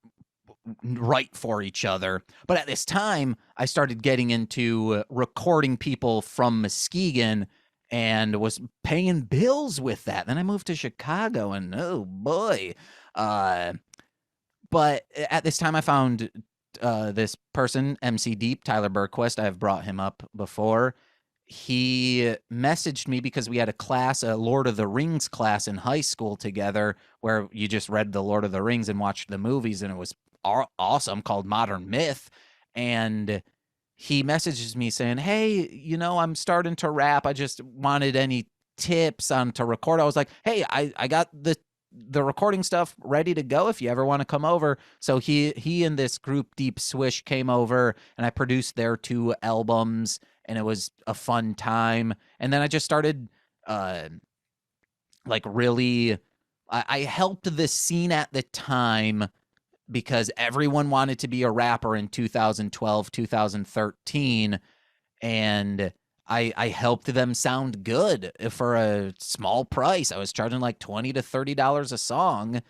S3: right for each other. But at this time, I started getting into recording people from Muskegon and was paying bills with that. Then I moved to Chicago, and oh boy. But at this time I found this person, MC Deep, Tyler Berquist. I've brought him up before. He messaged me because we had a Lord of the Rings class in high school together where you just read the Lord of the Rings and watched the movies, and it was awesome, called Modern Myth. And he messages me saying, hey, I'm starting to rap. I just wanted any tips on to record. I was like, hey, I got the recording stuff ready to go if you ever want to come over. So he and this group Deep Swish came over, and I produced their 2 albums, and it was a fun time. And then I just started really I helped the scene at the time because everyone wanted to be a rapper in 2012, 2013, and I helped them sound good for a small price. I was charging like $20 to $30 a song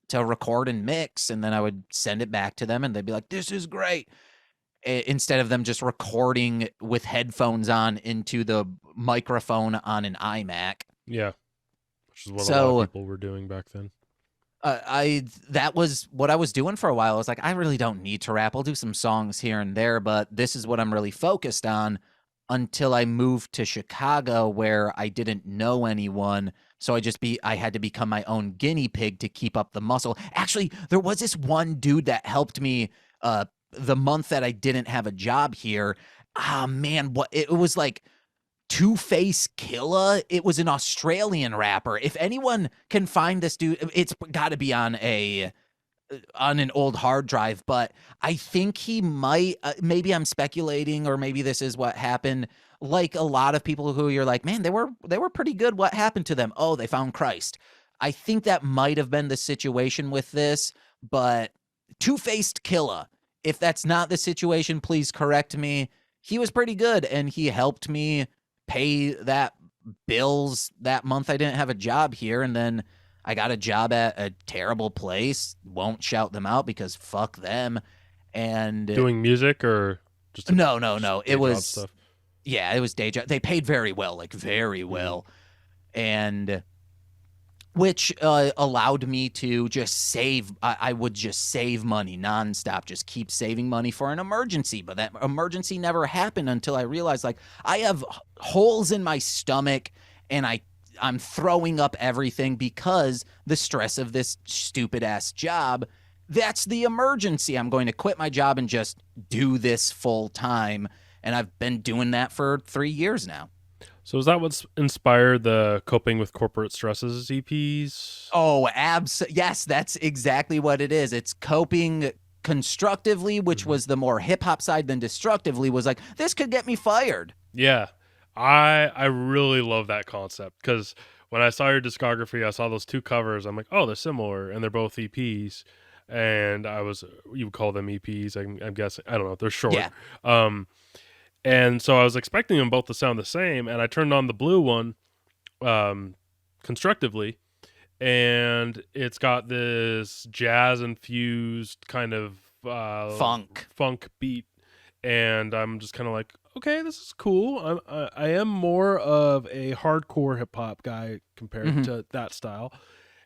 S3: to record and mix, and then I would send it back to them, and they'd be like, this is great. instead of them just recording with headphones on into the microphone on an iMac.
S2: Yeah, which is what a
S3: So
S2: lot of people were doing back then.
S3: that was what I was doing for a while. I was like, I really don't need to rap. I'll do some songs here and there, but this is what I'm really focused on, until I moved to Chicago, where I didn't know anyone. So I had to become my own guinea pig to keep up the muscle. Actually, there was this one dude that helped me the month that I didn't have a job here. Ah, man, what it was like Two-Face Killa. It was an Australian rapper. If anyone can find this dude, it's got to be on an old hard drive, but I think he might, maybe I'm speculating, or maybe this is what happened. Like a lot of people who you're like, man, they were pretty good. What happened to them? Oh, they found Christ. I think that might have been the situation with this, but Two-Faced Killa, if that's not the situation, please correct me. He was pretty good, and he helped me pay that bills that month I didn't have a job here, and then I got a job at a terrible place. Won't shout them out because fuck them. And
S2: Doing music or just
S3: no.
S2: day
S3: It
S2: job
S3: was
S2: stuff?
S3: Yeah, it was day job. They paid very well, like very well, and which allowed me to just save. I would just save money nonstop, just keep saving money for an emergency. But that emergency never happened until I realized, like, I have holes in my stomach, and I'm throwing up everything because the stress of this stupid ass job. That's the emergency. I'm going to quit my job and just do this full time. And I've been doing that for 3 years now.
S2: So is that what's inspired the Coping with Corporate Stresses EPs?
S3: Oh, yes, that's exactly what it is. It's coping constructively, which was the more hip hop side, than destructively was like, this could get me fired.
S2: Yeah. I really love that concept, because when I saw your discography, I saw those two covers. I'm like, oh, they're similar, and they're both EPs. And you would call them EPs, I'm guessing. I don't know. They're short.
S3: Yeah.
S2: And so I was expecting them both to sound the same, and I turned on the blue one, constructively, and it's got this jazz-infused kind of funk beat, and I'm just kind of like, okay, this is cool. I am more of a hardcore hip-hop guy compared to that style.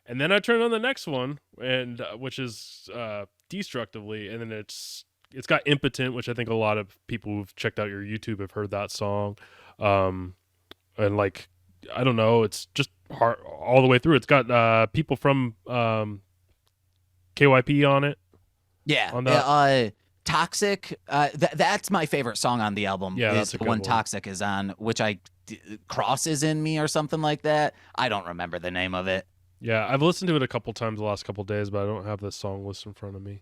S2: And then I turned on the next one, and which is Destructively, and then it's got Impotent, which I think a lot of people who've checked out your YouTube have heard that song. And like, I don't know, it's just hard all the way through. It's got people from KYP on it.
S3: Yeah.
S2: On that.
S3: Toxic. That's my favorite song on the album.
S2: Yeah, that's
S3: is
S2: a
S3: the
S2: good
S3: one
S2: one.
S3: Toxic is on, which Crosses in Me or something like that. I don't remember the name of it.
S2: Yeah, I've listened to it a couple times the last couple days, but I don't have the song list in front of me.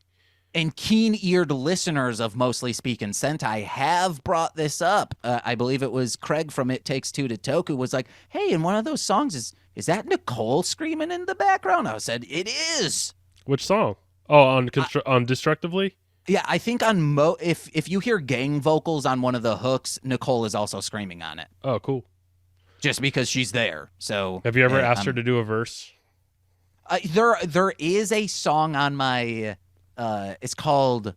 S3: And keen-eared listeners of Mostly Speakin' Sentai have brought this up. I believe it was Craig from It Takes Two to Toku was like, hey, in one of those songs, is that Nicole screaming in the background? I said, it is.
S2: Which song? Oh, on Destructively?
S3: Yeah, I think on if you hear gang vocals on one of the hooks, Nicole is also screaming on it.
S2: Oh, cool.
S3: Just because she's there. So
S2: Have you ever asked her to do a verse?
S3: There is a song on my it's called,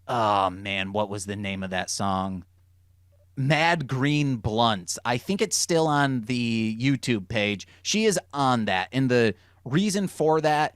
S3: oh man, what was the name of that song? Mad Green Blunts. I think it's still on the YouTube page. She is on that. And the reason for that,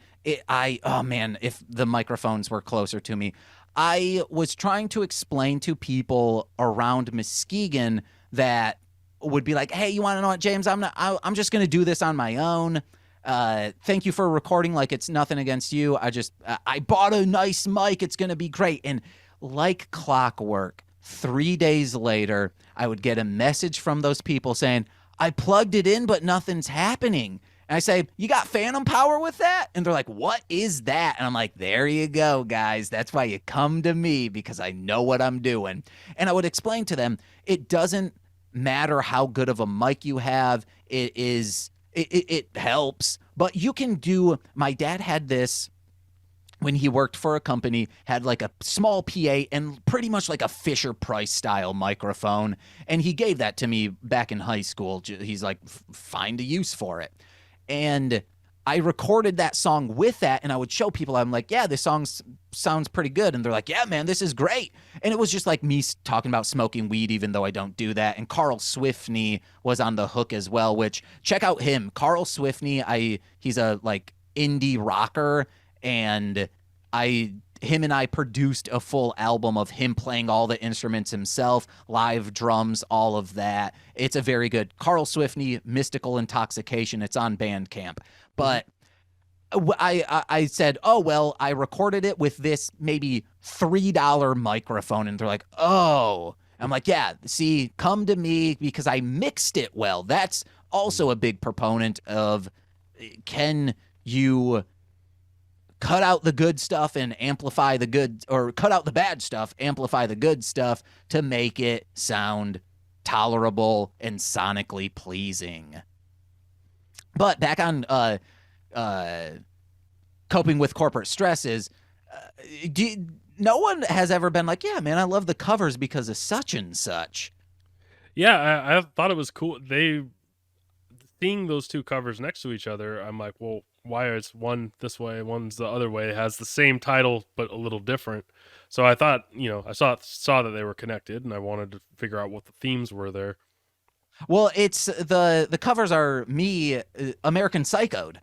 S3: oh man, if the microphones were closer to me, I was trying to explain to people around Muskegon that would be like, hey, you want to know what, James? I'm just going to do this on my own. Thank you for recording. Like, it's nothing against you. I bought a nice mic. It's going to be great. And like clockwork, 3 days later, I would get a message from those people saying, I plugged it in, but nothing's happening. And I say, you got phantom power with that? And they're like, what is that? And I'm like, there you go, guys. That's why you come to me, because I know what I'm doing. And I would explain to them, it doesn't matter how good of a mic you have. It helps, but you can do. My dad had this when he worked for a company, had like a small PA and pretty much like a Fisher Price style microphone. And he gave that to me back in high school. He's like, find a use for it. And I recorded that song with that, and I would show people. I'm like, yeah, this song sounds pretty good, and they're like, yeah, man, this is great. And it was just like me talking about smoking weed, even though I don't do that. And Carl Swiftney was on the hook as well. Which check out him, Carl Swiftney. He's a like indie rocker, and him and I produced a full album of him playing all the instruments himself, live drums, all of that. It's a very good Carl Swiftney, Mystical Intoxication. It's on Bandcamp. But I said, oh, well, I recorded it with this maybe $3 microphone. And they're like, oh. I'm like, yeah, see, come to me because I mixed it well. That's also a big proponent of, can you cut out the good stuff and amplify the good, or cut out the bad stuff, amplify the good stuff to make it sound tolerable and sonically pleasing. But back on coping with corporate stresses, no one has ever been like, yeah, man, I love the covers because of such and such.
S2: Yeah, I thought it was cool. Seeing those two covers next to each other, I'm like, well, why is one this way, one's the other way? It has the same title but a little different. So I thought, I saw that they were connected, and I wanted to figure out what the themes were there.
S3: Well, it's the covers are me American Psychoed.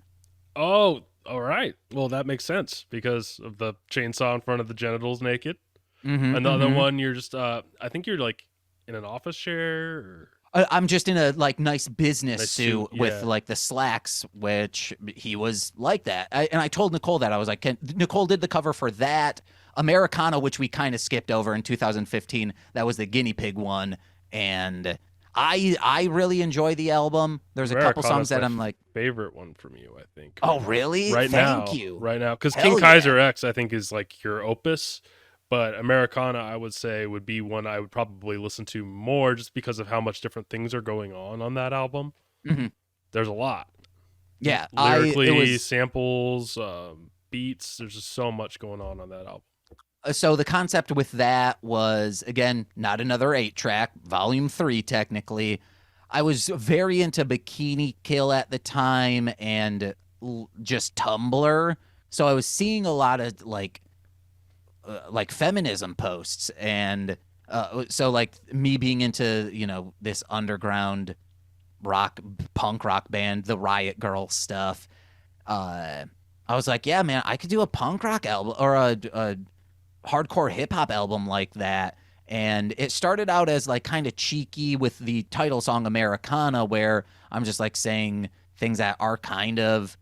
S2: Oh, all right. Well, that makes sense because of the chainsaw in front of the genitals naked. And the other one, you're just I think you're like in an office chair. Or...
S3: I'm just in a like nice business suit
S2: yeah.
S3: with like the slacks, which he was like that. And I told Nicole that. I was like, Nicole did the cover for that. Americana, which we kind of skipped over in 2015. That was the guinea pig one. And I really enjoy the album. There's a couple songs that I'm like,
S2: favorite one from you, I think.
S3: Oh, really?
S2: Thank
S3: you.
S2: Right now, because King Kaiser X, I think, is like your opus, but Americana, I would say, would be one I would probably listen to more, just because of how much different things are going on that album. There's a lot.
S3: Yeah,
S2: lyrically, samples, beats. There's just so much going on that album.
S3: So the concept with that was, again, not another 8-track, volume 3 technically. I was very into Bikini Kill at the time and just Tumblr. So I was seeing a lot of like feminism posts, and so like me being into, this underground punk rock band, the Riot Girl stuff. I was like, yeah, man, I could do a punk rock album or a hardcore hip hop album like that. And it started out as like kind of cheeky with the title song Americana, where I'm just like saying things that are kind of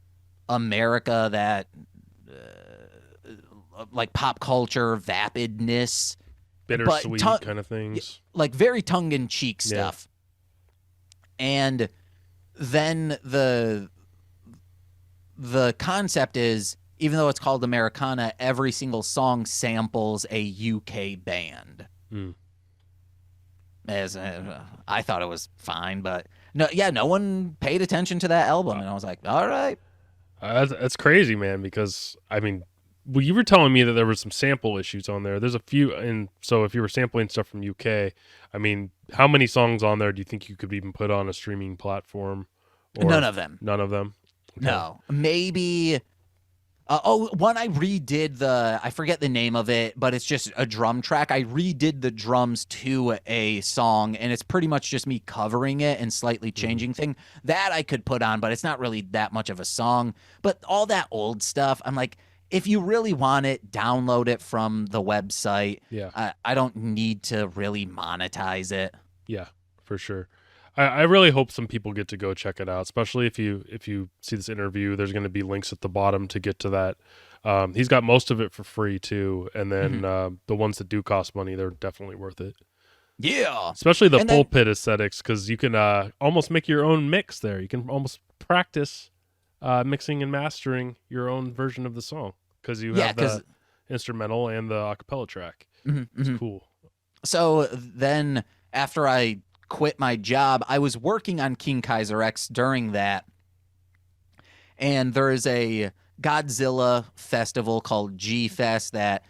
S3: America, that like pop culture vapidness,
S2: bittersweet kind of things,
S3: like very tongue-in-cheek stuff. And then the concept is, even though it's called Americana, every single song samples a UK band. I thought it was fine, but no one paid attention to that album, and I was like, all right.
S2: That's crazy, man, because, I mean, well, you were telling me that there were some sample issues on there. There's a few, and so if you were sampling stuff from UK, I mean, how many songs on there do you think you could even put on a streaming platform?
S3: None of them.
S2: None of them? Okay.
S3: No. Maybe... one I redid I forget the name of it, but it's just a drum track. I redid the drums to a song, and it's pretty much just me covering it and slightly changing thing. That I could put on, but it's not really that much of a song. But all that old stuff, I'm like, if you really want it, download it from the website.
S2: Yeah.
S3: I don't need to really monetize it.
S2: Yeah, for sure. I really hope some people get to go check it out, especially if you see this interview. There's going to be links at the bottom to get to that. He's got most of it for free too, and then the ones that do cost money, they're definitely worth it.
S3: Yeah,
S2: especially the pulpit aesthetics, because you can almost make your own mix there. You can almost practice mixing and mastering your own version of the song, because you have the instrumental and the acapella track. It's cool.
S3: So then after I quit my job, I was working on King Kaiser X during that, and there is a Godzilla festival called G-Fest that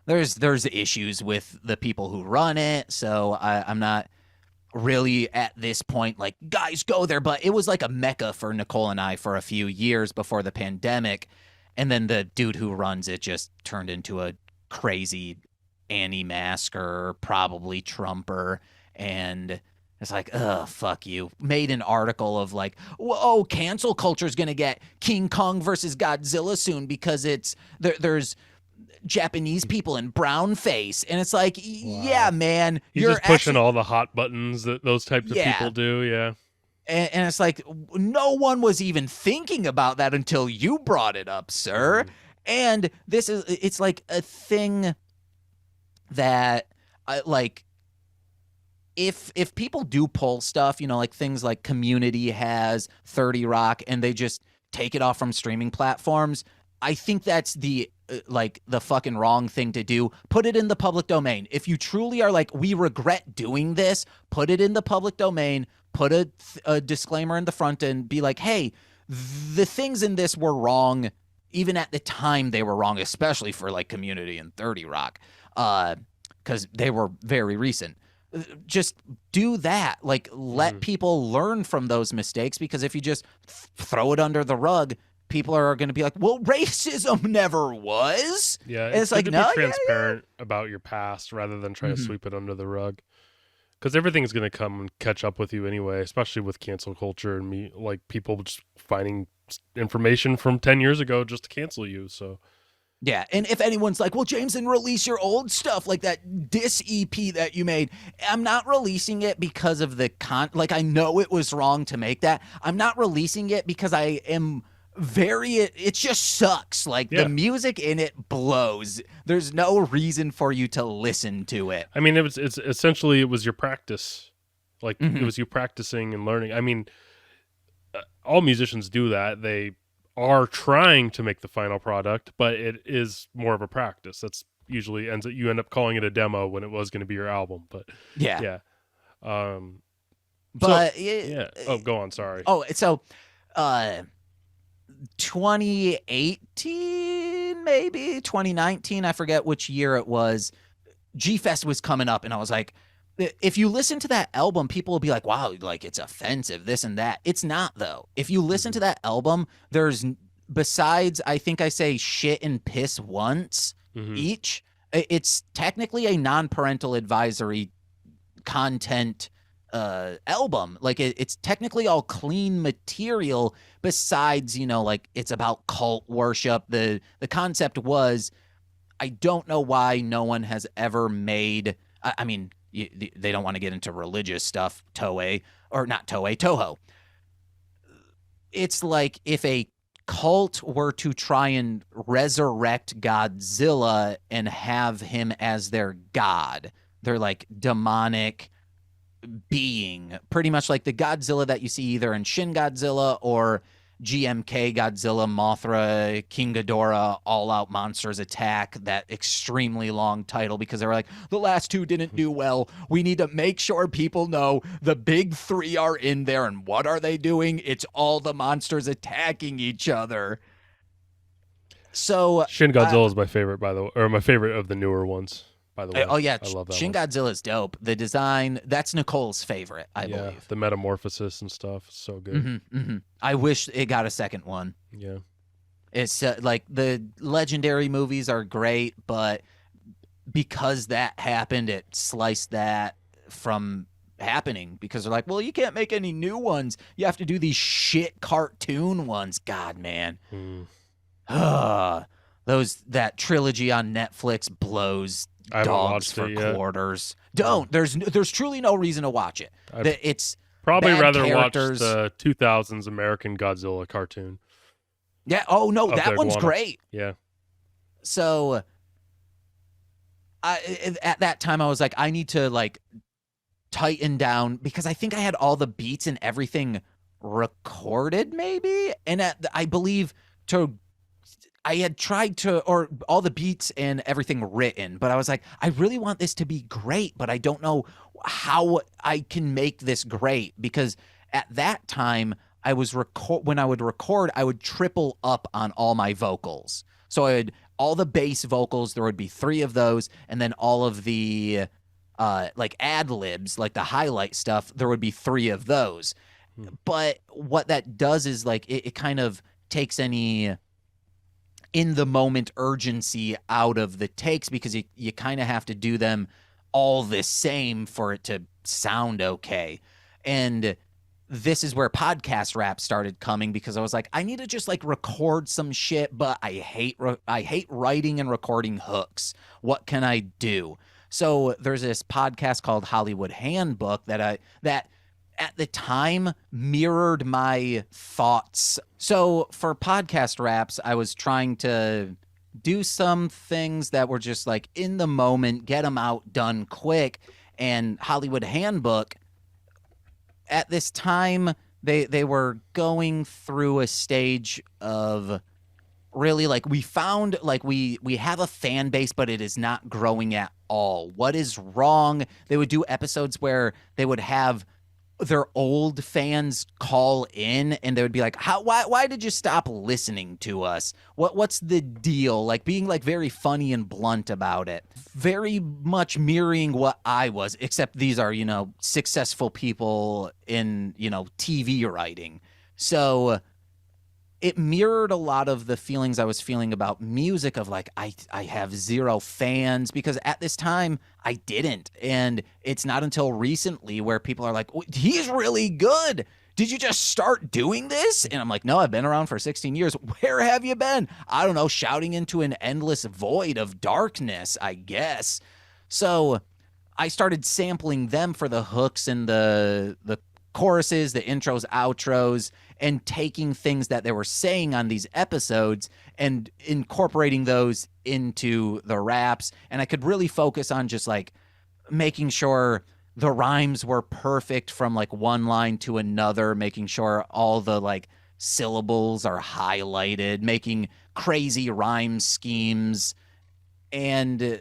S3: there's issues with the people who run it, so I'm not really at this point like, guys, go there. But it was like a mecca for Nicole and I for a few years before the pandemic. And then the dude who runs it just turned into a crazy anti-masker, probably Trumper. And it's like, ugh, fuck you. Made an article of like, oh, cancel culture is going to get King Kong versus Godzilla soon because there's Japanese people in brown face. And it's like, yeah, man.
S2: He's just pushing all the hot buttons that those types of people do, yeah.
S3: And it's like, no one was even thinking about that until you brought it up, sir. And it's like a thing that, like, if people do pull stuff, like things like Community has, 30 Rock, and they just take it off from streaming platforms, I think that's the fucking wrong thing to do. Put it in the public domain. If you truly are like, we regret doing this, put it in the public domain. Put a disclaimer in the front and be like, hey, the things in this were wrong. Even at the time they were wrong, especially for like Community and 30 Rock, because they were very recent. Just do that. Like, let people learn from those mistakes, because if you just throw it under the rug, people are going to be like, well, racism never was.
S2: Yeah,
S3: and it's like,
S2: good to be transparent about your past rather than try to sweep it under the rug. Because everything's going to come and catch up with you anyway, especially with cancel culture and like people just finding information from 10 years ago just to cancel you. So,
S3: yeah. And if anyone's like, well, James, then release your old stuff, like that diss EP that you made. I'm not releasing it because of the like, I know it was wrong to make that. I'm not releasing it because I am it just sucks. Like, the music in it blows. There's no reason for you to listen to it.
S2: I mean, it's essentially, it was your practice. Like, it was you practicing and learning. I mean, all musicians do that. They are trying to make the final product, but it is more of a practice. That's usually you end up calling it a demo when it was going to be your album. But yeah. Oh, go on. Sorry.
S3: Oh, so 2018, maybe 2019, I forget which year it was, G-Fest was coming up, and I was like, if you listen to that album, people will be like, wow, like, it's offensive, this and that. It's not, though. If you listen to that album, there's, besides, I think I say shit and piss once each, it's technically a non-parental advisory content album. Like, it's technically all clean material, besides, like, it's about cult worship. The concept was, I don't know why no one has ever made, I mean, they don't want to get into religious stuff, Toho. It's like if a cult were to try and resurrect Godzilla and have him as their god, they're like demonic being, pretty much like the Godzilla that you see either in Shin Godzilla or GMK Godzilla, Mothra, King Ghidorah, All Out Monsters Attack, that extremely long title, because they were like, the last two didn't do well. We need to make sure people know the big three are in there, and what are they doing? It's all the monsters attacking each other. So
S2: Shin Godzilla is my favorite, by the way, or my favorite of the newer ones. By the way,
S3: oh yeah,
S2: I love that
S3: Shin
S2: one.
S3: Godzilla's dope. The design, that's Nicole's favorite, I believe.
S2: The metamorphosis and stuff, so good.
S3: I wish it got a second one.
S2: Yeah,
S3: it's like, the legendary movies are great, but because that happened, it sliced that from happening, because they're like, well, you can't make any new ones. You have to do these shit cartoon ones. God, man. That trilogy on Netflix blows dogs for quarters. Don't. There's truly no reason to watch it. It's
S2: probably rather
S3: characters.
S2: watch the 2000s American Godzilla cartoon.
S3: Yeah. Oh no, that one's great.
S2: Yeah.
S3: So, at that time I was like, I need to like tighten down, because I think I had all the beats and everything recorded, maybe, and I believe I had tried to, or all the beats and everything written, but I was like, I really want this to be great, but I don't know how I can make this great, because at that time I was when I would record, I would triple up on all my vocals. So I had all the bass vocals, there would be 3 of those, and then all of the like ad libs, like the highlight stuff, there would be 3 of those. But what that does is like it kind of takes any in the moment urgency out of the takes, because you kind of have to do them all the same for it to sound okay. And this is where podcast rap started coming, because I was like, I need to just like record some shit, but I hate writing and recording hooks. What can I do? So there's this podcast called Hollywood Handbook that at the time mirrored my thoughts. So for podcast raps, I was trying to do some things that were just like in the moment, get them out, done quick. And Hollywood Handbook, at this time, they were going through a stage of really like, we found like we have a fan base, but it is not growing at all. What is wrong? They would do episodes where they would have their old fans call in, and they would be like, why did you stop listening to us? What's the deal? Like being like very funny and blunt about it. Very much mirroring what I was, except these are, successful people in, TV writing. So it mirrored a lot of the feelings I was feeling about music of like, I have 0 fans, because at this time I didn't. And it's not until recently where people are like, he's really good. Did you just start doing this? And I'm like, no, I've been around for 16 years. Where have you been? I don't know, shouting into an endless void of darkness, I guess. So I started sampling them for the hooks and the choruses, the intros, outros, and taking things that they were saying on these episodes and incorporating those into the raps. And I could really focus on just like making sure the rhymes were perfect from like one line to another, making sure all the like syllables are highlighted, making crazy rhyme schemes. And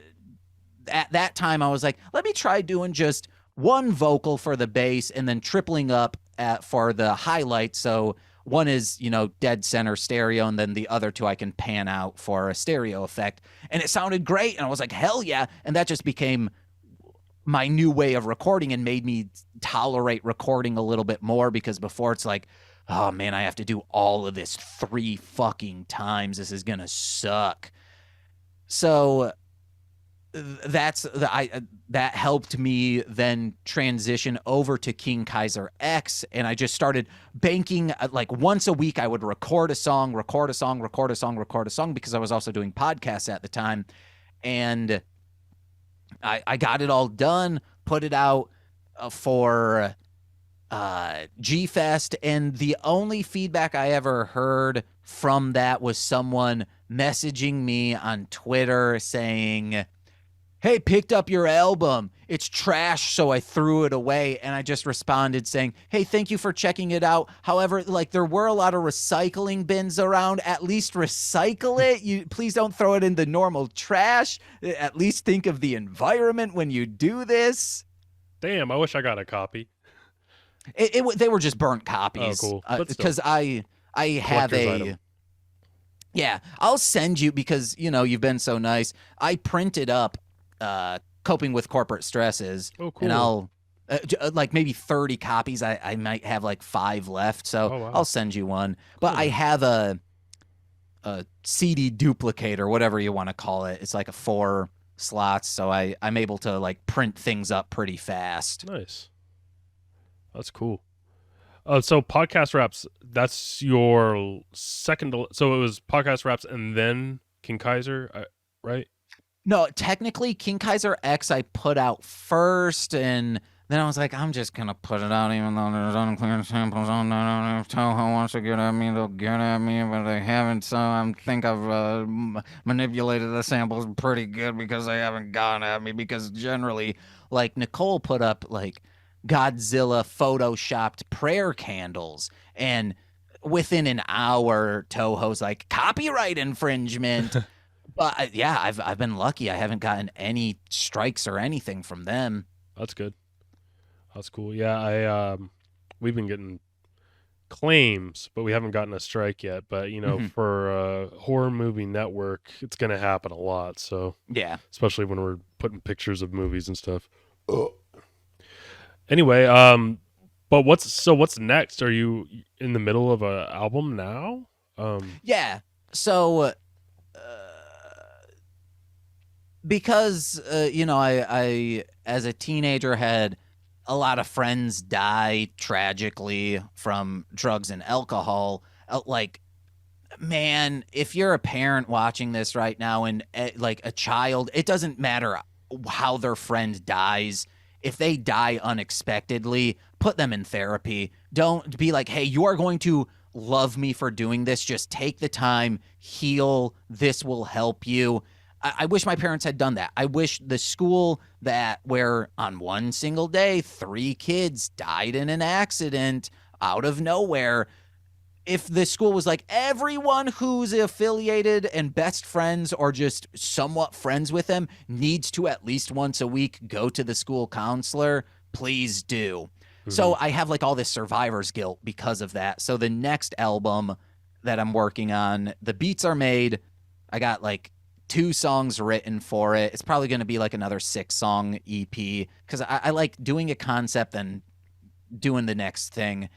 S3: at that time I was like, let me try doing just one vocal for the bass and then tripling up for the highlights. So one is, dead center stereo, and then the other 2 I can pan out for a stereo effect. And it sounded great. And I was like, hell yeah. And that just became my new way of recording and made me tolerate recording a little bit more, because before it's like, oh man, I have to do all of this 3 fucking times. This is going to suck. So that helped me then transition over to King Kaiser X, and I just started banking like once a week I would record a song, because I was also doing podcasts at the time. And I got it all done, put it out for G-Fest, and the only feedback I ever heard from that was someone messaging me on Twitter saying, hey, picked up your album. It's trash, so I threw it away. And I just responded saying, hey, thank you for checking it out. However, like there were a lot of recycling bins around. At least recycle it. Please don't throw it in the normal trash. At least think of the environment when you do this.
S2: Damn, I wish I got a copy.
S3: They were just burnt copies.
S2: Oh, cool.
S3: Because I have a
S2: item.
S3: Yeah, I'll send you, because you've been so nice. I printed up Coping with Corporate Stresses.
S2: Oh, cool.
S3: And I'll like maybe 30 copies. I might have like 5 left, so
S2: wow.
S3: I'll send you one. But
S2: Cool.
S3: I have a CD duplicator, whatever you want to call it. It's like a 4 slots, so I'm able to like print things up pretty fast.
S2: Nice. That's cool. So podcast raps, that's your second. So it was podcast raps and then King Kaiser, right?
S3: No, technically King Kaiser X I put out first, and then I was like, I'm just gonna put it out even though there's unclear samples on there. If Toho wants to get at me, they'll get at me, but they haven't, so I think I've manipulated the samples pretty good because they haven't gone at me, because generally, like Nicole put up like Godzilla photoshopped prayer candles, and within an hour Toho's like, copyright infringement. But yeah, I've been lucky. I haven't gotten any strikes or anything from them.
S2: That's good. That's cool. Yeah, we've been getting claims, but we haven't gotten a strike yet. But for horror movie network, it's gonna happen a lot. So
S3: yeah,
S2: especially when we're putting pictures of movies and stuff. Anyway, but what's next? Are you in the middle of a album now?
S3: Yeah. So because I as a teenager had a lot of friends die tragically from drugs and alcohol. Like, man, if you're a parent watching this right now and like a child, it doesn't matter how their friend dies. If they die unexpectedly, put them in therapy. Don't be like, hey, you are going to love me for doing this. Just take the time, heal. This will help you. I wish my parents had done that. I wish the school where on one single day, 3 kids died in an accident out of nowhere. If the school was like, everyone who's affiliated and best friends or just somewhat friends with them needs to at least once a week go to the school counselor, please do. Mm-hmm. So I have like all this survivor's guilt because of that. So the next album that I'm working on, the beats are made. I got like 2 songs written for it. It's probably going to be like another 6-song EP because I like doing a concept and doing the next thing.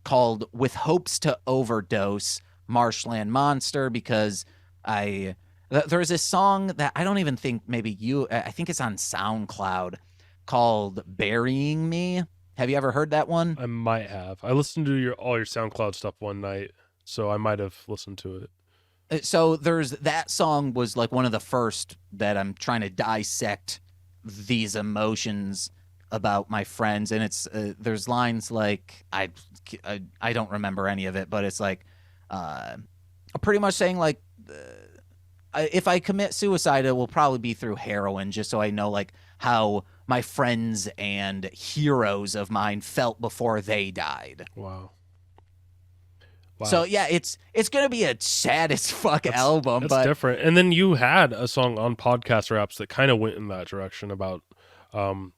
S3: Called With Hopes to Overdose, Marsh Land Monster, because there's this song that I don't even think I think it's on SoundCloud called Burying Me. Have you ever heard that one?
S2: I might have. I listened to all your SoundCloud stuff one night, so I might have listened to it.
S3: So that song was like one of the first that I'm trying to dissect these emotions about my friends, and it's there's lines like I don't remember any of it, but it's like pretty much saying like if I commit suicide, it will probably be through heroin, just so I know like how my friends and heroes of mine felt before they died.
S2: Wow.
S3: So yeah, it's gonna be a sad as fuck album,
S2: but different. And then you had a song on Podcast Raps that kind of went in that direction about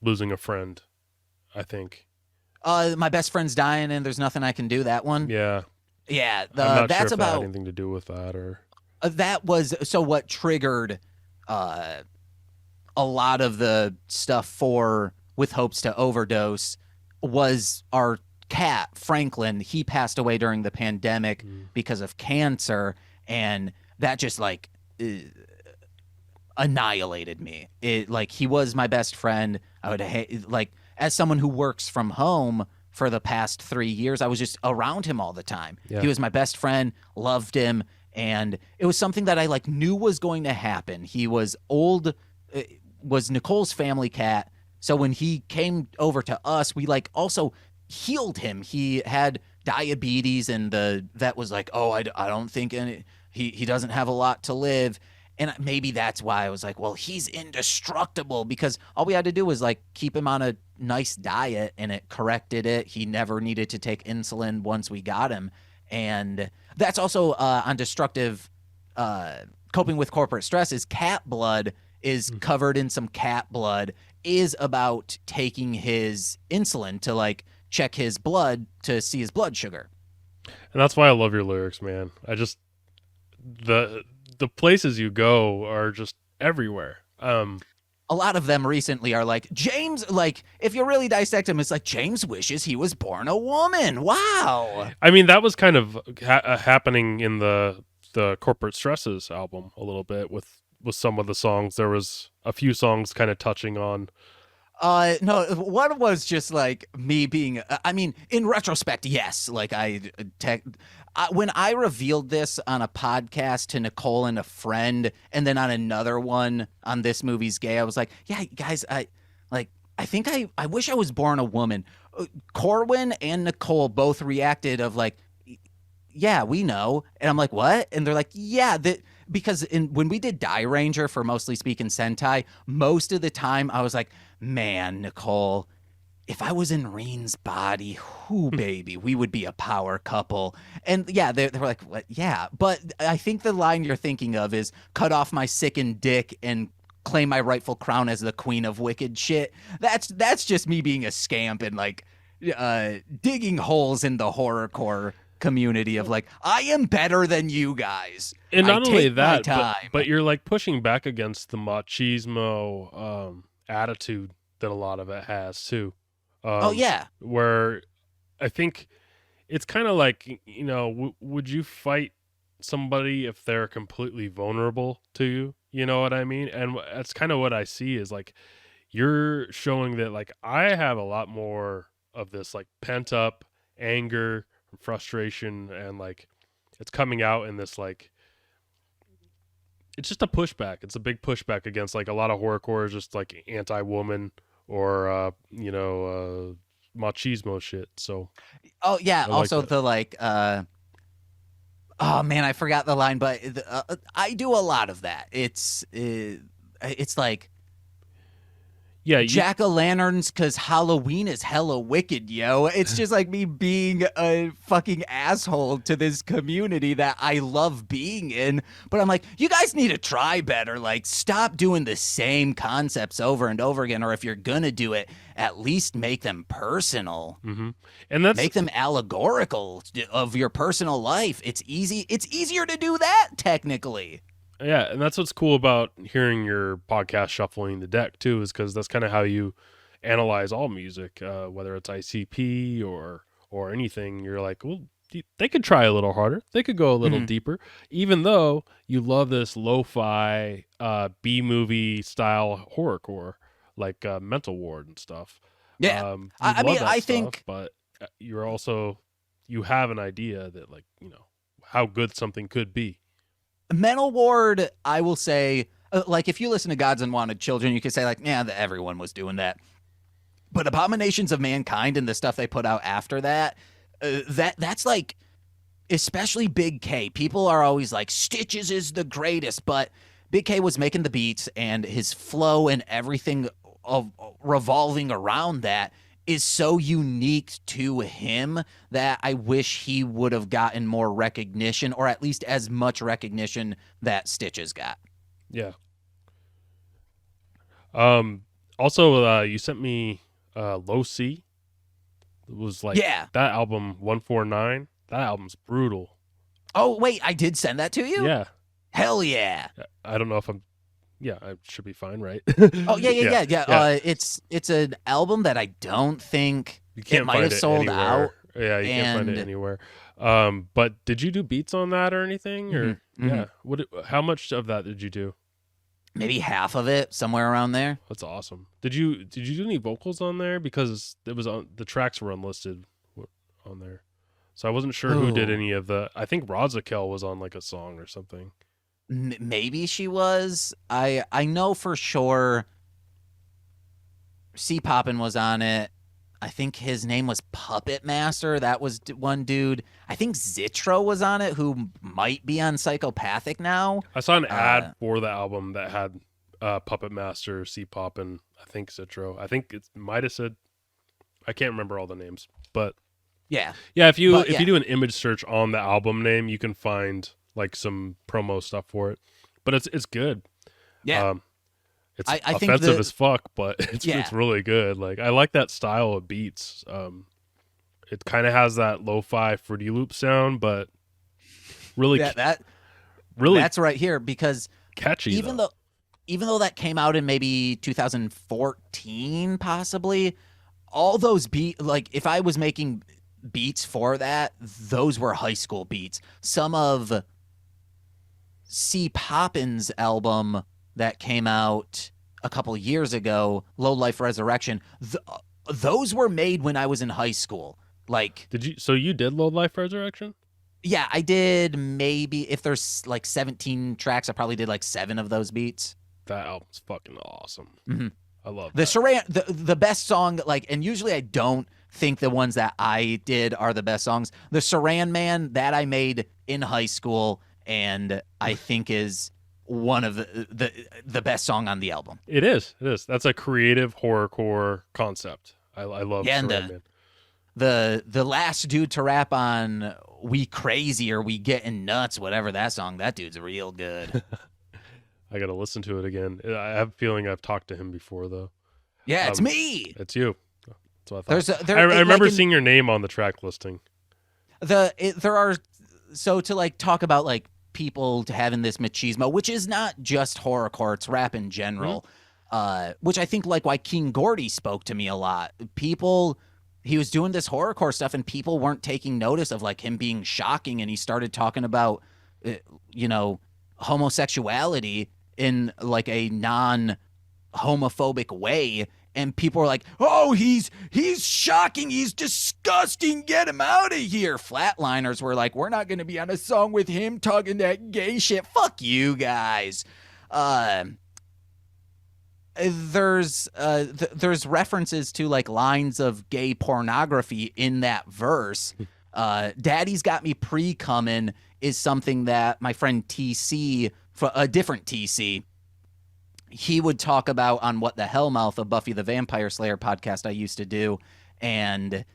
S2: losing a friend, I think.
S3: My best friend's dying and there's nothing I can do. That one.
S2: Yeah.
S3: Yeah.
S2: I'm not
S3: that's
S2: sure if
S3: about
S2: that had anything to do with that or.
S3: That was so. What triggered a lot of the stuff for With Hopes to Overdose was our cat Franklin. He passed away during the pandemic because of cancer, and that just like annihilated me. It like he was my best friend. I would like as someone who works from home for the past 3 years, I was just around him all the time. Yeah. He was my best friend, loved him, and it was something that I like knew was going to happen. He was old, was Nicole's family cat. So when he came over to us, we like also healed him. He had diabetes, and the vet was like, "Oh, I don't think he doesn't have a lot to live." And maybe that's why I was like, well, he's indestructible, because all we had to do was like keep him on a nice diet and it corrected it. He never needed to take insulin once we got him. And that's also on destructive coping with corporate stress is cat blood is covered in some cat blood, is about taking his insulin to like check his blood to see his blood sugar.
S2: And that's why I love your lyrics, man. The places you go are just everywhere.
S3: A lot of them recently are like, James, like, if you really dissect him, it's like, James wishes he was born a woman. Wow.
S2: I mean, that was kind of happening in the Corporate Stresses album a little bit with some of the songs. There was a few songs kind of touching on.
S3: No, one was just like me being, I mean, in retrospect, yes. Like when I revealed this on a podcast to Nicole and a friend, and then on another one on This Movie's Gay, I was like, yeah, guys, I think I wish I was born a woman. Corwin and Nicole both reacted of like, yeah, we know. And I'm like, what? And they're like, yeah, because when we did Die Ranger for Mostly Speaking Sentai, most of the time I was like, man, Nicole, if I was in Reen's body, baby, we would be a power couple. And yeah, they were like, what? Yeah. But I think the line you're thinking of is cut off my sickened dick and claim my rightful crown as the queen of wicked shit. That's just me being a scamp and like digging holes in the horrorcore community of like, I am better than you guys.
S2: And not only that, but you're like pushing back against the machismo attitude that a lot of it has too.
S3: Oh yeah.
S2: Where I think it's kind of like, would you fight somebody if they're completely vulnerable to you? You know what I mean? And that's kind of what I see is like you're showing that like I have a lot more of this like pent up anger, frustration, and like it's coming out in this like it's just a pushback. It's a big pushback against like a lot of horrorcore is just like anti-woman or machismo shit. So
S3: Oh yeah.
S2: I like
S3: Also
S2: that.
S3: the like oh man, I forgot the line, but I do a lot of that. It's like
S2: Yeah,
S3: jack-o'-lanterns because Halloween is hella wicked, yo. It's just like me being a fucking asshole to this community that I love being in. But I'm like, you guys need to try better. Like, stop doing the same concepts over and over again. Or if you're gonna do it, at least make them personal.
S2: mm-hmm. And that's
S3: Make them allegorical of your personal life. It's easy. It's easier to do that, technically.
S2: yeah, and that's what's cool about hearing your podcast Shuffling the Deck too, is because that's kind of how you analyze all music, whether it's ICP or anything. You're like, well, they could try a little harder, they could go a little deeper, even though you love this lo-fi B movie style horrorcore like Mental Ward and stuff.
S3: Yeah,
S2: you
S3: I
S2: love
S3: mean,
S2: that
S3: I
S2: stuff,
S3: think
S2: but you have an idea that like how good something could be.
S3: Mental Ward, I will say, like if you listen to Gods Unwanted Children, you could say like, yeah, everyone was doing that. But Abominations of Mankind and the stuff they put out after that, that's like, especially Big K. People are always like, Stitches is the greatest, but Big K was making the beats and his flow and everything of revolving around that is so unique to him that I wish he would have gotten more recognition, or at least as much recognition that Stitches got.
S2: Yeah. Also, you sent me Low C. It was like
S3: Yeah.
S2: that album 149. That album's brutal.
S3: Oh, wait, I did send that to you?
S2: Yeah.
S3: Hell yeah.
S2: I don't know if I'm. Yeah, I should be fine, right?
S3: Oh, yeah.
S2: Yeah.
S3: It's an album that I don't think
S2: You can't
S3: it might
S2: find
S3: have
S2: it
S3: sold
S2: anywhere.
S3: out.
S2: Yeah, you can't find it
S3: and-
S2: anywhere. But did you do beats on that or anything? Or yeah, how much of that did you do?
S3: Maybe half of it, somewhere around there.
S2: That's awesome. Did you do any vocals on there? Because it was on the tracks were unlisted on there, so I wasn't sure who did
S3: Ooh.
S2: any of the. I think Razakel was on like a song or something.
S3: Maybe she was. I know for sure C Poppin was on it. I think his name was Puppet Master. That was one dude. I think Zitro was on it, who might be on Psychopathic now.
S2: I saw an ad for the album that had Puppet Master, C Pop, and I think Citro. I think it might have said. I can't remember all the names, but
S3: Yeah.
S2: if you
S3: But,
S2: do an image search on the album name, you can find like some promo stuff for it. But it's good.
S3: Yeah.
S2: It's
S3: I think
S2: offensive
S3: the-
S2: as fuck, but it's really good. Like I like that style of beats. It kind of has that lo-fi Fruity Loop sound, but really, really
S3: that's right here, because
S2: catchy.
S3: even though that came out in maybe 2014 possibly, all those like if I was making beats for that, those were high school beats. Some of C Poppin's album that came out a couple years ago, Low Life Resurrection, those were made when I was in high school. Like,
S2: So you did Low Life Resurrection?
S3: yeah, I did. Maybe if there's like 17 tracks, I probably did like 7 of those beats.
S2: That album's fucking awesome.
S3: Mhm.
S2: I love
S3: The
S2: that.
S3: Saran, the best song, like, and usually I don't think the ones that I did are the best songs. The Saran Man that I made in high school, and I think is one of the best song on the album.
S2: It is. That's a creative horrorcore concept. I love
S3: Yeah, and
S2: Saran Man.
S3: the last dude to rap on "We Crazy" or "We Getting Nuts," whatever that song, that dude's real good.
S2: I gotta listen to it again. I have a feeling I've talked to him before, though.
S3: Yeah, it's me.
S2: It's you. That's what I thought.
S3: There's
S2: I remember
S3: like
S2: seeing your name on the track listing.
S3: there are, so to like talk about like people having this machismo, which is not just horrorcore, it's rap in general. which I think like why King Gordy spoke to me a lot. He was doing this horrorcore stuff and people weren't taking notice of like him being shocking, and he started talking about, homosexuality in like a non-homophobic way. And people were like, oh, he's shocking. He's disgusting. Get him out of here. Flatliners were like, we're not going to be on a song with him talking that gay shit. Fuck you guys. There's references to like lines of gay pornography in that verse. Daddy's Got Me Pre-Comin' is something that my friend TC, a different TC, he would talk about on What the Hellmouth, a Buffy the Vampire Slayer podcast I used to do. And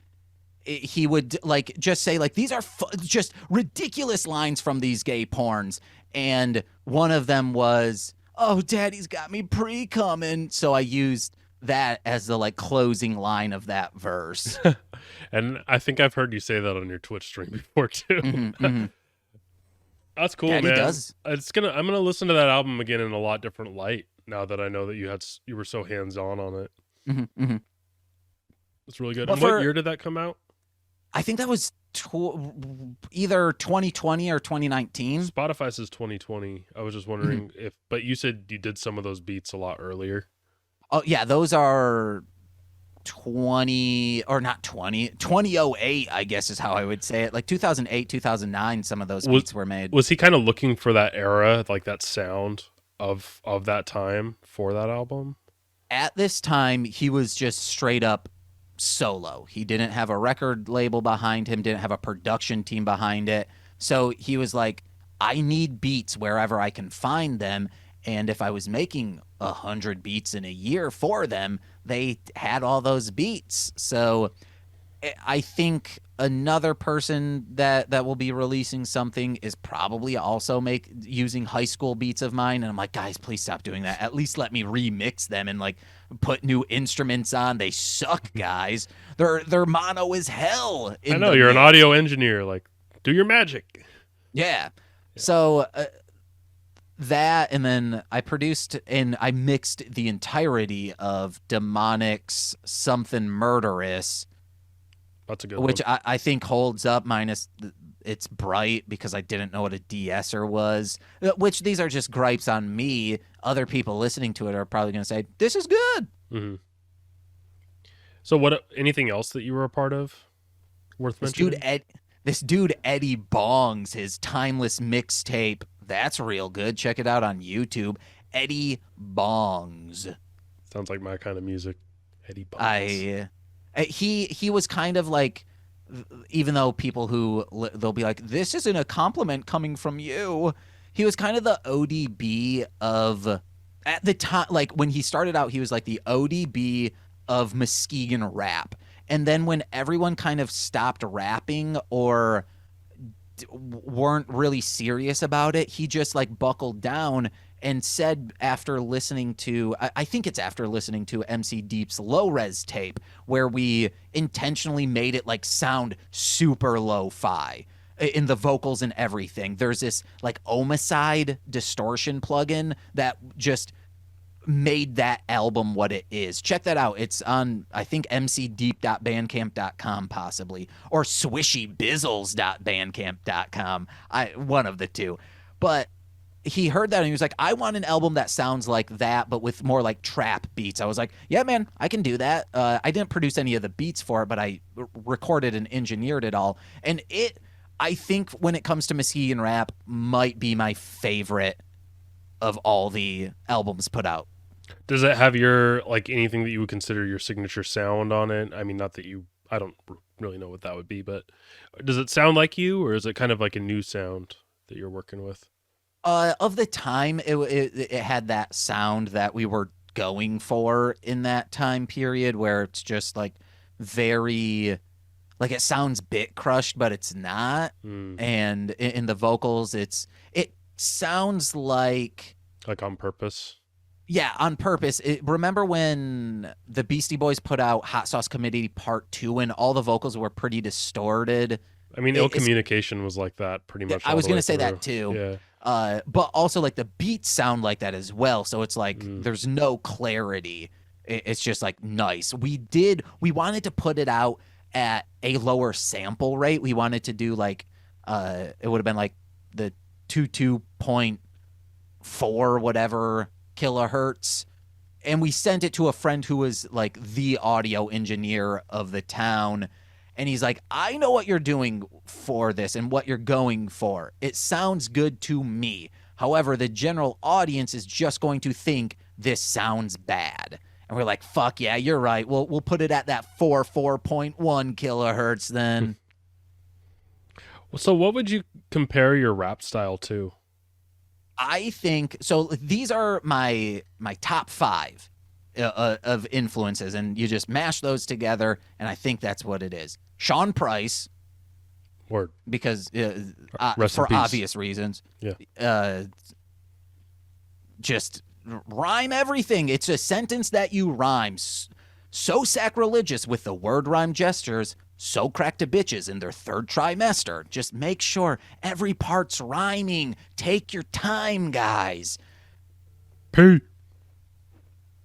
S3: he would like just say like, these are just ridiculous lines from these gay porns. And one of them was, oh, Daddy's got me pre-comin'. So I used that as the like closing line of that verse.
S2: And I think I've heard you say that on your Twitch stream before too.
S3: Mm-hmm.
S2: That's cool,
S3: Daddy
S2: man.
S3: does.
S2: I'm gonna listen to that album again in a lot different light now that I know that you were so hands-on on it.
S3: Mm-hmm.
S2: It's really good.
S3: Well,
S2: and what year did that come out?
S3: I think that was either 2020 or 2019.
S2: Spotify says 2020. I was just wondering but you said you did some of those beats a lot earlier.
S3: Oh yeah, those are 2008, I guess is how I would say it. Like 2008, 2009, some of those beats were made.
S2: Was he kind of looking for that era, like that sound of that time for that album?
S3: At this time, he was just straight up solo. He didn't have a record label behind him, didn't have a production team behind it. So he was like, I need beats wherever I can find them. And if I was making 100 beats in a year for them, they had all those beats. So I think another person that will be releasing something is probably also using high school beats of mine. And I'm like, guys, please stop doing that. At least let me remix them and like put new instruments on. They suck, guys. They're mono as hell.
S2: I know you're an audio engineer. Like, do your magic.
S3: Yeah. So that, and then I produced and I mixed the entirety of Demonic's Something Murderous.
S2: That's a good
S3: which
S2: one.
S3: I think holds up, minus it's bright because I didn't know what a de-esser was. Which these are just gripes on me. Other people listening to it are probably going to say, this is good.
S2: Mm-hmm. So anything else that you were a part of worth mentioning?
S3: This dude Eddie Bongs, his Timeless mixtape, that's real good. Check it out on YouTube. Eddie Bongs.
S2: Sounds like my kind of music. Eddie Bongs.
S3: He was kind of like, even though people they'll be like, this isn't a compliment coming from you. He was kind of the ODB of, at the time, like when he started out, he was like the ODB of Muskegon rap. And then when everyone kind of stopped rapping or weren't really serious about it, he just like buckled down and said after listening to, I think it's after listening to MC Deep's low res tape, where we intentionally made it like sound super lo-fi in the vocals and everything. There's this like Omicide distortion plugin that just made that album what it is. Check that out. It's on, I think, mcdeep.bandcamp.com possibly, or swishybizzles.bandcamp.com. One of the two. But he heard that and he was like, I want an album that sounds like that, but with more like trap beats. I was like, yeah, man, I can do that. I didn't produce any of the beats for it, but I recorded and engineered it all. And I think when it comes to Muskegon rap, might be my favorite of all the albums put out.
S2: Does it have your, like, anything that you would consider your signature sound on it? I mean, not that I don't really know what that would be, but does it sound like you, or is it kind of like a new sound that you're working with?
S3: Of the time, it had that sound that we were going for in that time period, where it's just like very, like it sounds bit crushed, but it's not. And in the vocals, it sounds like
S2: on purpose.
S3: Yeah, on purpose. Remember when the Beastie Boys put out Hot Sauce Committee Part 2 and all the vocals were pretty distorted?
S2: I mean, Ill Communication was like that pretty much.
S3: I was going to say that too.
S2: Yeah.
S3: But also like the beats sound like that as well. So it's like there's no clarity. It's just like nice. We wanted to put it out at a lower sample rate. We wanted to do like it would have been like the 22.4 whatever kilohertz. And we sent it to a friend who was like the audio engineer of the town. And he's like, I know what you're doing for this and what you're going for. It sounds good to me. However, the general audience is just going to think this sounds bad. And we're like, fuck yeah, you're right. We'll put it at that 4.1 kilohertz then.
S2: So what would you compare your rap style to?
S3: I think so. These are my top 5 of influences, and you just mash those together, and I think that's what it is. Sean Price,
S2: Word.
S3: because
S2: Rest in
S3: for
S2: peace.
S3: obvious reasons.
S2: Yeah.
S3: Just rhyme everything. It's a sentence that you rhyme. So sacrilegious with the word rhyme gestures. So crack to bitches in their 3rd trimester. Just make sure every part's rhyming. Take your time, guys.
S2: P.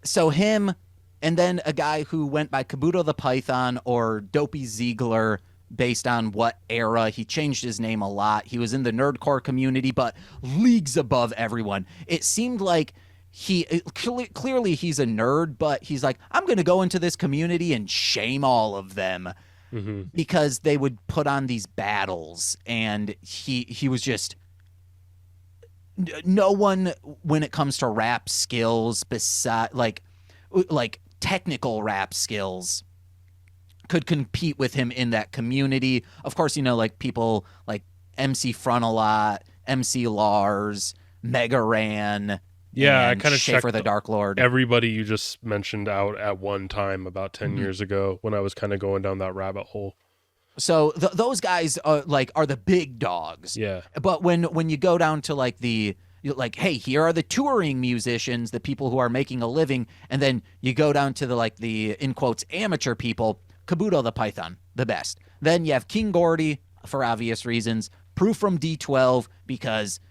S3: So him, and then a guy who went by Kabuto the Python or Dopey Ziegler, based on what era. He changed his name a lot. He was in the nerdcore community, but leagues above everyone. It seemed like clearly he's a nerd, but he's like, I'm going to go into this community and shame all of them. Because they would put on these battles, and he was just no one when it comes to rap skills, beside like technical rap skills, could compete with him in that community. Of course, like people like MC Frontalot, MC Lars, Mega Ran.
S2: Yeah, I kind of
S3: Schaefer
S2: checked
S3: the Dark Lord.
S2: everybody you just mentioned out at one time about 10 years ago when I was kind of going down that rabbit hole.
S3: So those guys are the big dogs.
S2: Yeah.
S3: But when you go down to like hey, here are the touring musicians, the people who are making a living, and then you go down to the in quotes amateur people, Kabuto the Python, the best. Then you have King Gordy for obvious reasons, Proof from D12 because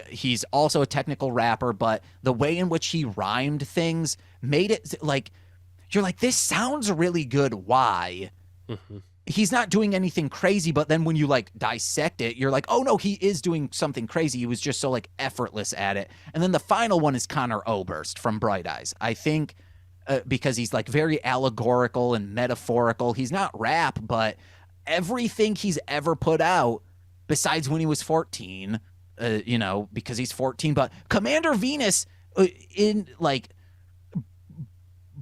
S3: he's also a technical rapper, but the way in which he rhymed things made it like you're like, this sounds really good. Why? He's not doing anything crazy, but then when you like dissect it, you're like, oh no, he is doing something crazy. He was just so like effortless at it. And then the final one is Connor Oberst from Bright Eyes. I think because he's like very allegorical and metaphorical. He's not rap, but everything he's ever put out, besides when he was 14, because he's 14, but Commander Venus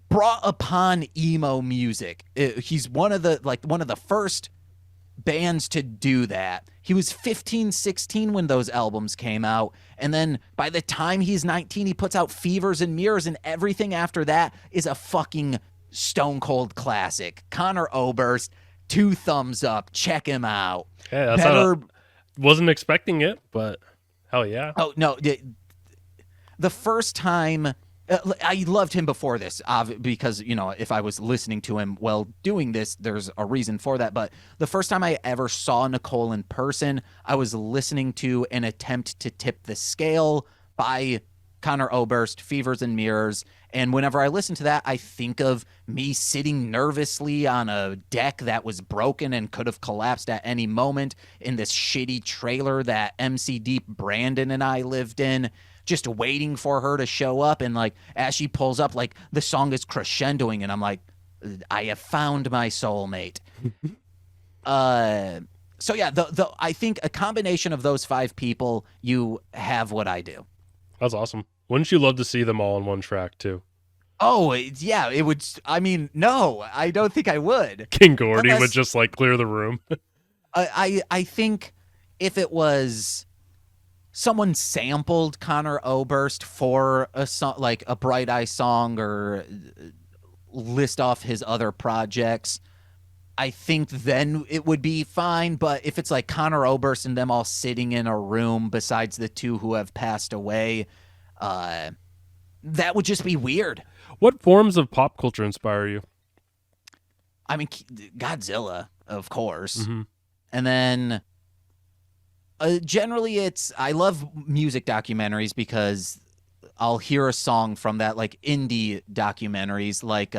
S3: brought upon emo music. He's one of the first bands to do that. He was 15, 16 when those albums came out. And then by the time he's 19, he puts out Fevers and Mirrors, and everything after that is a fucking stone cold classic. Connor Oberst, 2 thumbs up. Check him out.
S2: Yeah, that's wasn't expecting it, but hell yeah.
S3: Oh, no. The first time... I loved him before this because, if I was listening to him while doing this, there's a reason for that. But the first time I ever saw Nicole in person, I was listening to An Attempt to Tip the Scale by Connor Oberst, Fevers and Mirrors. And whenever I listen to that, I think of me sitting nervously on a deck that was broken and could have collapsed at any moment in this shitty trailer that MC Deep Brandon and I lived in, just waiting for her to show up. And like, as she pulls up, like the song is crescendoing and I'm like, I have found my soulmate. So yeah, I think a combination of those 5 people, you have what I do.
S2: That's awesome. Wouldn't you love to see them all in one track too?
S3: Oh, yeah, it would. I mean, no, I don't think I would.
S2: King Gordy would just like clear the room.
S3: I think if it was someone sampled Connor Oberst for a song, like a Bright Eye song, or list off his other projects, I think then it would be fine. But if it's like Connor Oberst and them all sitting in a room besides the 2 who have passed away, that would just be weird.
S2: What forms of pop culture inspire you?
S3: I mean, Godzilla, of course. And then Generally, I love music documentaries because I'll hear a song from that, like indie documentaries, like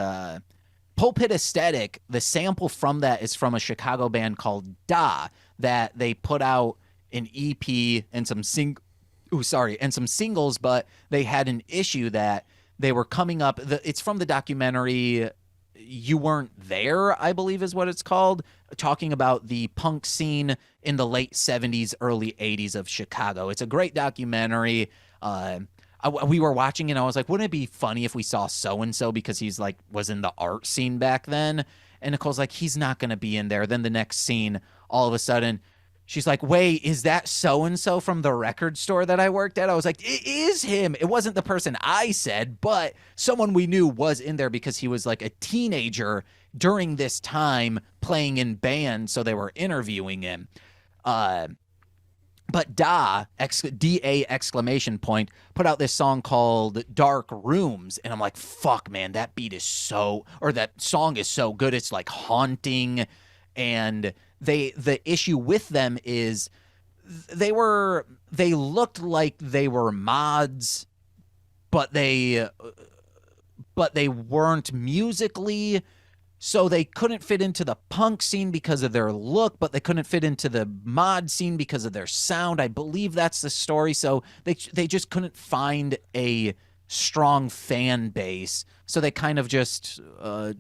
S3: Pulpit Aesthetic. The sample from that is from a Chicago band called Da, that they put out an EP and some singles, but they had an issue that they were coming up. It's from the documentary You Weren't There, I believe is what it's called, talking about the punk scene in the late 70s, early 80s of Chicago. It's a great documentary. We were watching it and I was like, wouldn't it be funny if we saw so-and-so, because he's like was in the art scene back then. And Nicole's like, he's not going to be in there. Then the next scene, all of a sudden, she's like, wait, is that so-and-so from the record store that I worked at? I was like, it is him. It wasn't the person I said, but someone we knew was in there because he was like a teenager during this time playing in bands, so they were interviewing him. But D-A exclamation point, put out this song called Dark Rooms. And I'm like, fuck, man, that song is so good. It's like haunting. And the issue with them is they looked like they were mods, but they weren't musically. So they couldn't fit into the punk scene because of their look, but they couldn't fit into the mod scene because of their sound. I believe that's the story. So they just couldn't find a strong fan base. So they kind of just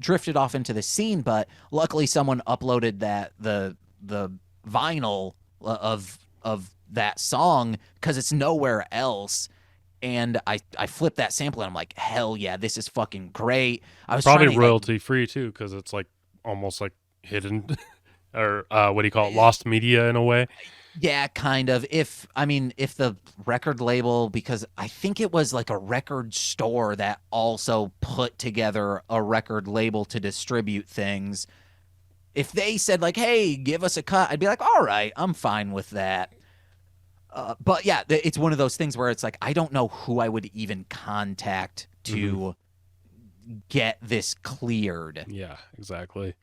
S3: drifted off into the scene. But luckily someone uploaded the vinyl of that song because it's nowhere else. And I flipped that sample and I'm like, hell yeah, this is fucking great. I was
S2: probably royalty free too, because it's like almost hidden or what do you call it, lost media in a way.
S3: Yeah, kind of. If the record label, because I think it was like a record store that also put together a record label to distribute things. If they said like, hey, give us a cut, I'd be like, all right, I'm fine with that. But yeah, it's one of those things where it's like, I don't know who I would even contact to get this cleared.
S2: Yeah, exactly.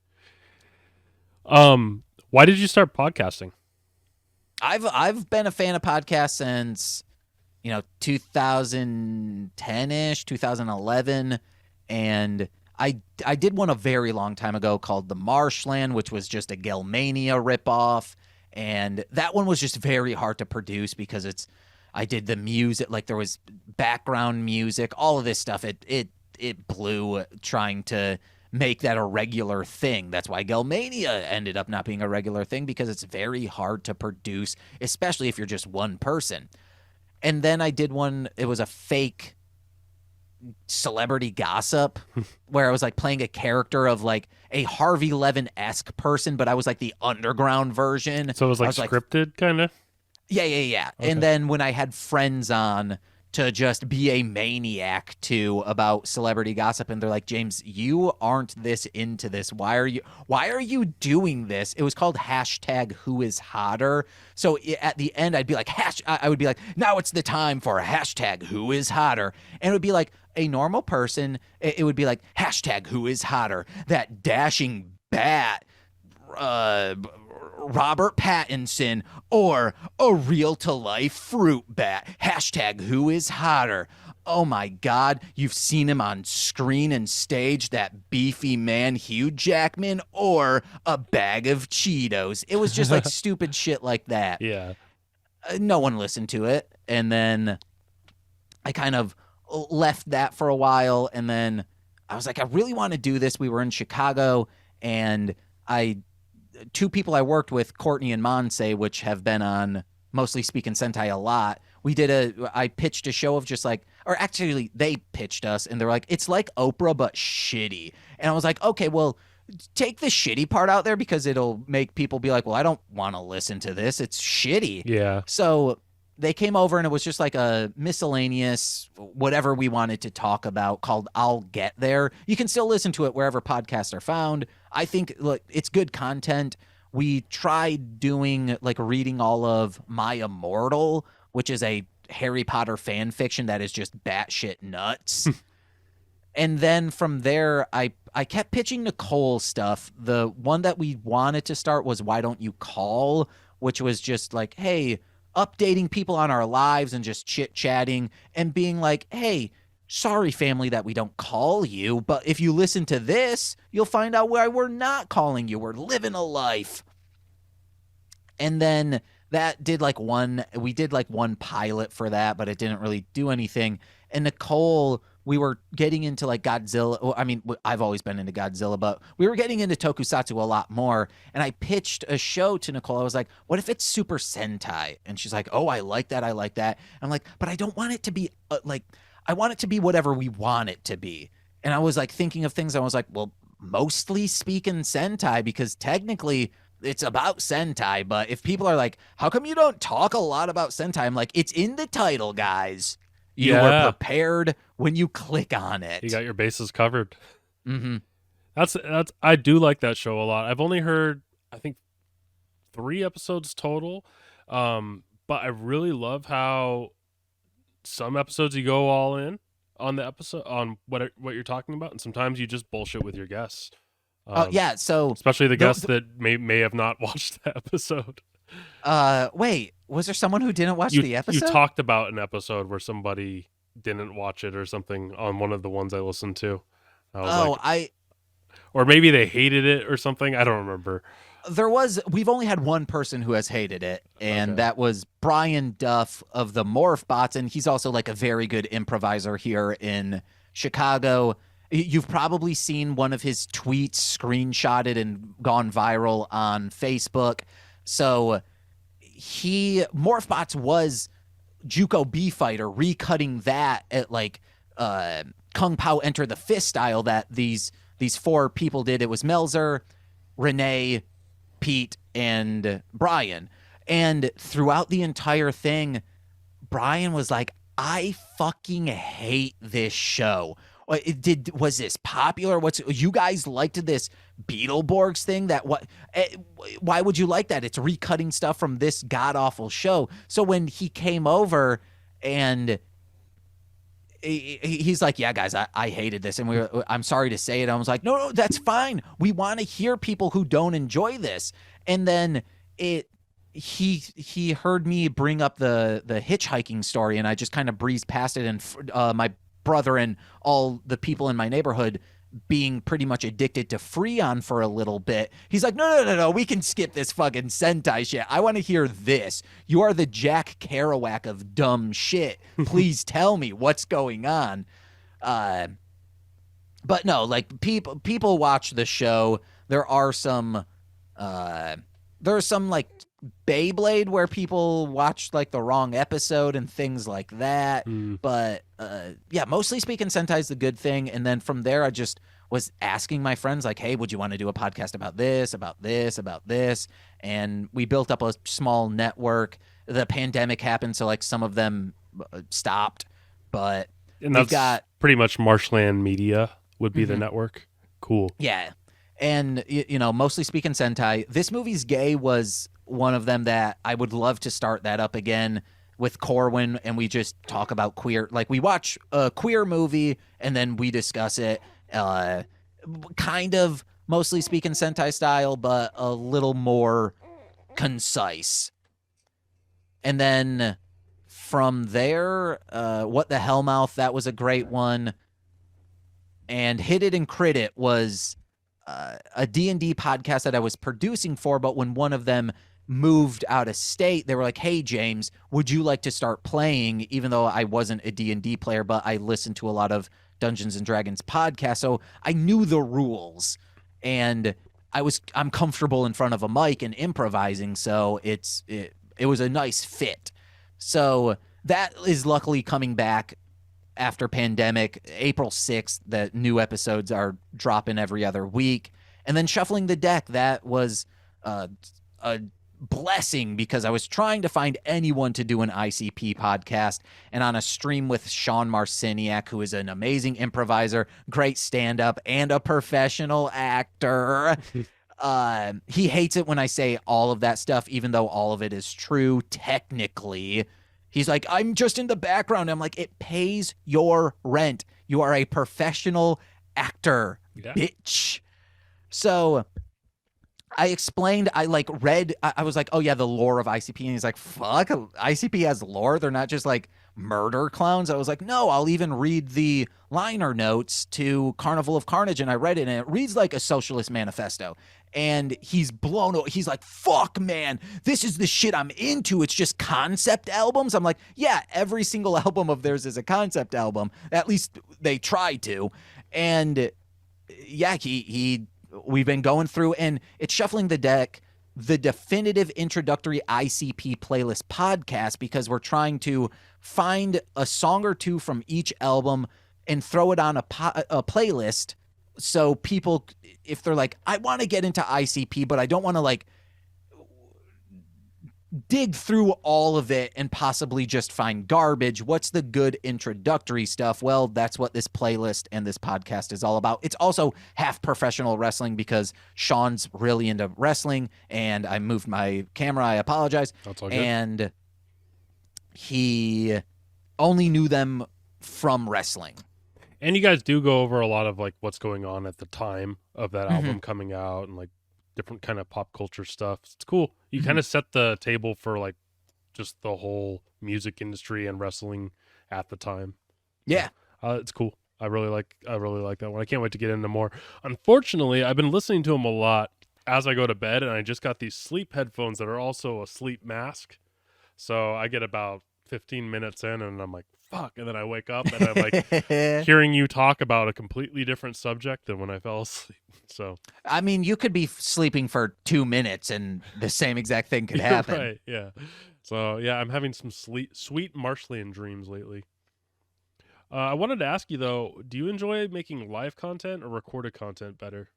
S2: Why did you start podcasting?
S3: I've been a fan of podcasts since 2010-ish, 2011, and I did one a very long time ago called the Marsh Land, which was just a Gelmania ripoff. And that one was just very hard to produce because I did the music, like there was background music, all of this stuff. It blew trying to make that a regular thing. That's why Gelmania ended up not being a regular thing, because it's very hard to produce, especially if you're just one person. And then I did one, it was a fake celebrity gossip where I was like playing a character of like a Harvey Levin-esque person, but I was like the underground version.
S2: So it was like scripted kind of?
S3: Yeah.
S2: Okay.
S3: And then when I had friends on to just be a maniac too about celebrity gossip, and they're like, James, you aren't this into this. Why are you doing this? It was called #WhoIsHotter. So at the end I'd be like, I would be like, now it's the time for #WhoIsHotter. And it would be like a normal person. It would be like #WhoIsHotter. That dashing bat, Robert Pattinson, or a real-to-life fruit bat. #WhoIsHotter. Oh my God, you've seen him on screen and stage, that beefy man Hugh Jackman, or a bag of Cheetos. It was just like stupid shit like that.
S2: Yeah.
S3: No one listened to it. And then I kind of left that for a while. And then I was like, I really want to do this. We were in Chicago, and two people I worked with, Courtney and Monse, which have been on Mostly Speaking Sentai a lot. I pitched a show of just like, or actually they pitched us and they're like, it's like Oprah, but shitty. And I was like, okay, well, take the shitty part out there because it'll make people be like, well, I don't want to listen to this. It's shitty.
S2: Yeah.
S3: So they came over and it was just like a miscellaneous, whatever we wanted to talk about, called I'll Get There. You can still listen to it wherever podcasts are found. I think, look, it's good content. We tried doing, like, reading all of My Immortal, which is a Harry Potter fan fiction that is just batshit nuts. And then from there, I kept pitching Nicole stuff. The one that we wanted to start was Why Don't You Call, which was just like, hey, updating people on our lives and just chit-chatting and being like, hey, sorry, family, that we don't call you, but if you listen to this, you'll find out why we're not calling you. We're living a life. And then that did we did one pilot for that, but it didn't really do anything. And Nicole, we were getting into like Godzilla. Well, I mean, I've always been into Godzilla, but we were getting into tokusatsu a lot more. And I pitched a show to Nicole. I was like, what if it's Super Sentai? And she's like, oh, I like that. I like that. I'm like, but I don't want it to be I want it to be whatever we want it to be. And I was like thinking of things. I was like, well, mostly speaking Sentai, because technically it's about Sentai. But if people are like, how come you don't talk a lot about Sentai? I'm like, it's in the title, guys. You were prepared when you click on it.
S2: You got your bases covered.
S3: Mm-hmm.
S2: That's I do like that show a lot. I've only heard, I think, 3 episodes total. But I really love how some episodes you go all in on the episode, on what you're talking about, and sometimes you just bullshit with your guests.
S3: Yeah, so
S2: especially the guests that may have not watched the episode.
S3: Wait, was there someone who didn't watch the episode?
S2: You talked about an episode where somebody didn't watch it or something on one of the ones I listened to. Or maybe they hated it or something. I don't remember.
S3: We've only had one person who has hated it, and that was Brian Duff of the Morph Bots, and he's also like a very good improviser here in Chicago. You've probably seen one of his tweets screenshotted and gone viral on Facebook. So Morphbots was Juco B Fighter, recutting that at like Kung Pao Enter the Fist style that these 4 people did. It was Melzer, Renee, Pete, and Brian. And throughout the entire thing, Brian was like, I fucking hate this show. Was this popular? You guys liked this Beetleborgs thing? Why would you like that? It's recutting stuff from this god awful show. So when he came over and he's like, yeah, guys, I hated this, and I'm sorry to say it. I was like, no, that's fine. We want to hear people who don't enjoy this. And then he heard me bring up the hitchhiking story, and I just kind of breezed past it, and my brother and all the people in my neighborhood being pretty much addicted to Freon for a little bit. He's like, no, we can skip this fucking Sentai shit. I want to hear this. You are the Jack Kerouac of dumb shit. Please tell me what's going on. But no, like people watch the show. There are some like Beyblade where people watch like the wrong episode and things like that. But yeah, mostly speaking, Sentai is the good thing. And then from there, I just was asking my friends like, hey, would you want to do a podcast about this, about this, about this? And we built up a small network. The pandemic happened, so like some of them stopped. But
S2: we've got pretty much Marshland Media would be the network. Cool.
S3: Yeah. And, mostly speaking Sentai, This Movie's Gay was one of them that I would love to start that up again with Corwin, and we just talk about queer. Like, we watch a queer movie, and then we discuss it, kind of mostly speaking Sentai style, but a little more concise. And then from there, What the Hellmouth, that was a great one. And Hit It and Crit It was a D&D podcast that I was producing for, but when one of them moved out of state, they were like, hey, James, would you like to start playing? Even though I wasn't a D&D player, but I listened to a lot of Dungeons and Dragons podcasts, so I knew the rules, and I'm comfortable in front of a mic and improvising, so it was a nice fit. So that is luckily coming back after pandemic. April 6th, the new episodes are dropping every other week. And then Shuffling the Deck, that was a blessing because I was trying to find anyone to do an ICP podcast, and on a stream with Sean Marciniak, who is an amazing improviser, great stand-up, and a professional actor. He hates it when I say all of that stuff, even though all of it is true technically. He's like, I'm just in the background. I'm like, it pays your rent. You are a professional actor, bitch. So I explained, I like read, I was like, oh yeah, the lore of ICP. And he's like, fuck, ICP has lore. They're not just like murder clowns. I was like, no, I'll even read the liner notes to Carnival of Carnage. And I read it and it reads like a socialist manifesto. And he's blown away. He's like, fuck, man, this is the shit I'm into. It's just concept albums. I'm like, yeah, every single album of theirs is a concept album. At least they try to. And yeah, we've been going through, and it's Shuffling the Deck, the definitive introductory ICP playlist podcast, because we're trying to find a song or two from each album and throw it on a playlist. So people, if they're like, I want to get into ICP, but I don't want to like dig through all of it and possibly just find garbage. What's the good introductory stuff? Well, that's what this playlist and this podcast is all about. It's also half professional wrestling because Sean's really into wrestling, and I moved my camera. I apologize.
S2: That's all good.
S3: And he only knew them from wrestling.
S2: And you guys do go over a lot of like what's going on at the time of that album coming out and like different kind of pop culture stuff. It's cool. You kind of set the table for like just the whole music industry and wrestling at the time.
S3: Yeah.
S2: It's cool. I really like that one. I can't wait to get into more. Unfortunately, I've been listening to them a lot as I go to bed, and I just got these sleep headphones that are also a sleep mask. So I get about 15 minutes in and I'm like, fuck. And then I wake up and I'm like hearing you talk about a completely different subject than when I fell asleep. So,
S3: I mean, you could be sleeping for 2 minutes and the same exact thing could happen.
S2: Right. Yeah. So yeah, I'm having some sweet marshland dreams lately. I wanted to ask you though, do you enjoy making live content or recorded content better?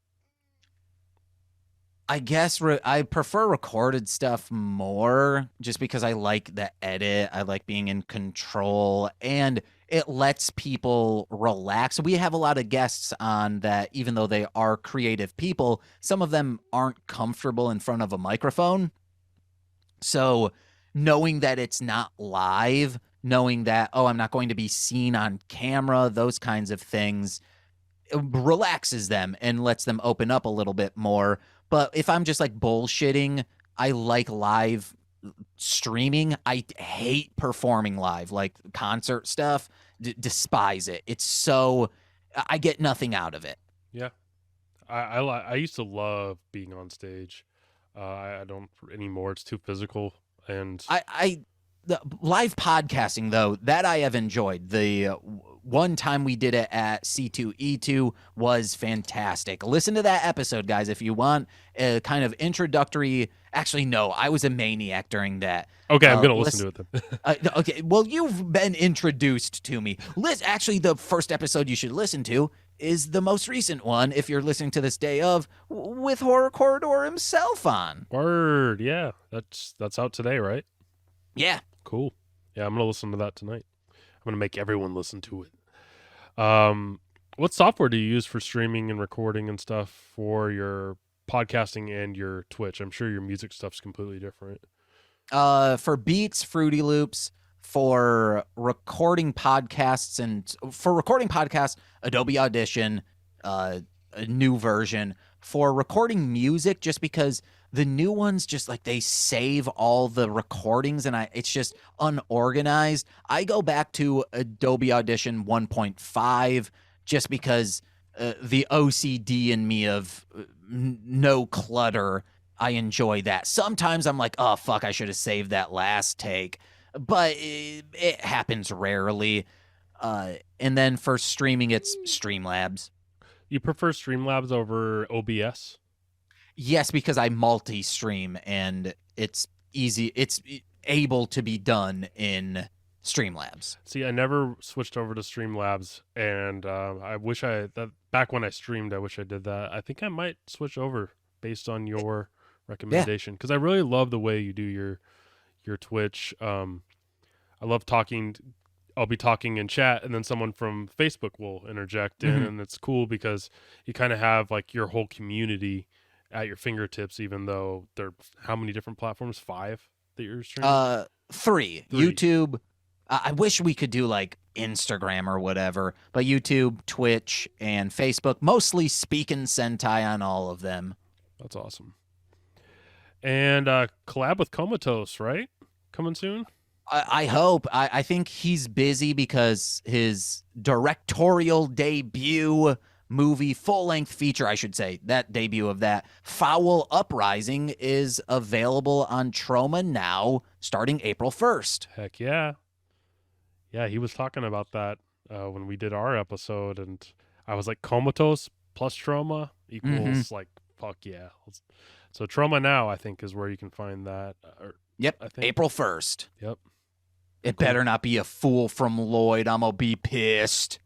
S3: I guess I prefer recorded stuff more just because I like the edit. I like being in control, and it lets people relax. We have a lot of guests on that, even though they are creative people, some of them aren't comfortable in front of a microphone. So knowing that it's not live, knowing that, oh, I'm not going to be seen on camera, those kinds of things, it relaxes them and lets them open up a little bit more. But if I'm just like bullshitting, I like live streaming. I hate performing live, like concert stuff. Despise it. It's so, I get nothing out of it.
S2: Yeah. I used to love being on stage. I don't anymore. It's too physical. And
S3: the live podcasting, though, that I have enjoyed. The one time we did it at C2E2 was fantastic. Listen to that episode, guys, if you want a kind of introductory. Actually, no, I was a maniac during that.
S2: Okay, I'm going to listen to it then.
S3: Okay, well, you've been introduced to me. Actually, the first episode you should listen to is the most recent one, if you're listening to this day of, with HorrorCorridor himself on.
S2: Word, yeah. That's out today, right?
S3: Yeah.
S2: Cool. Yeah, I'm going to listen to that tonight. I'm going to make everyone listen to it. What software do you use for streaming and recording and stuff for your podcasting and your Twitch? I'm sure your music stuff's completely different.
S3: For beats, Fruity Loops. For recording podcasts Adobe Audition, a new version. For recording music, just because the new ones just like they save all the recordings and it's just unorganized. I go back to Adobe Audition 1.5 just because the OCD in me of no clutter, I enjoy that. Sometimes I'm like, oh fuck, I should have saved that last take, but it happens rarely. And then for streaming, it's Streamlabs.
S2: You prefer Streamlabs over OBS?
S3: Yes, because I multi-stream and it's easy. It's able to be done in Streamlabs.
S2: See, I never switched over to Streamlabs, and I wish back when I streamed, I wish I did that. I think I might switch over based on your recommendation because I really love the way you do your Twitch. I love talking. I'll be talking in chat, and then someone from Facebook will interject in, and it's cool because you kind of have like your whole community at your fingertips, even though they're how many different platforms? 5 that you're streaming?
S3: 3. YouTube. I wish we could do like Instagram or whatever, but YouTube, Twitch, and Facebook. Mostly Speakin' Sentai on all of them.
S2: That's awesome. And collab with Comatose, right? Coming soon.
S3: I hope. I think he's busy because his directorial debut movie, full-length feature, I should say, that debut of that, Foul Uprising, is available on Troma now, starting April 1st.
S2: Heck yeah. Yeah, he was talking about that when we did our episode, and I was like, Comatose plus Trauma equals like, fuck yeah. So Trauma Now, I think, is where you can find that.
S3: Yep,
S2: I think.
S3: April 1st.
S2: Yep.
S3: It better not be a Fool from Lloyd. I'm going to be pissed.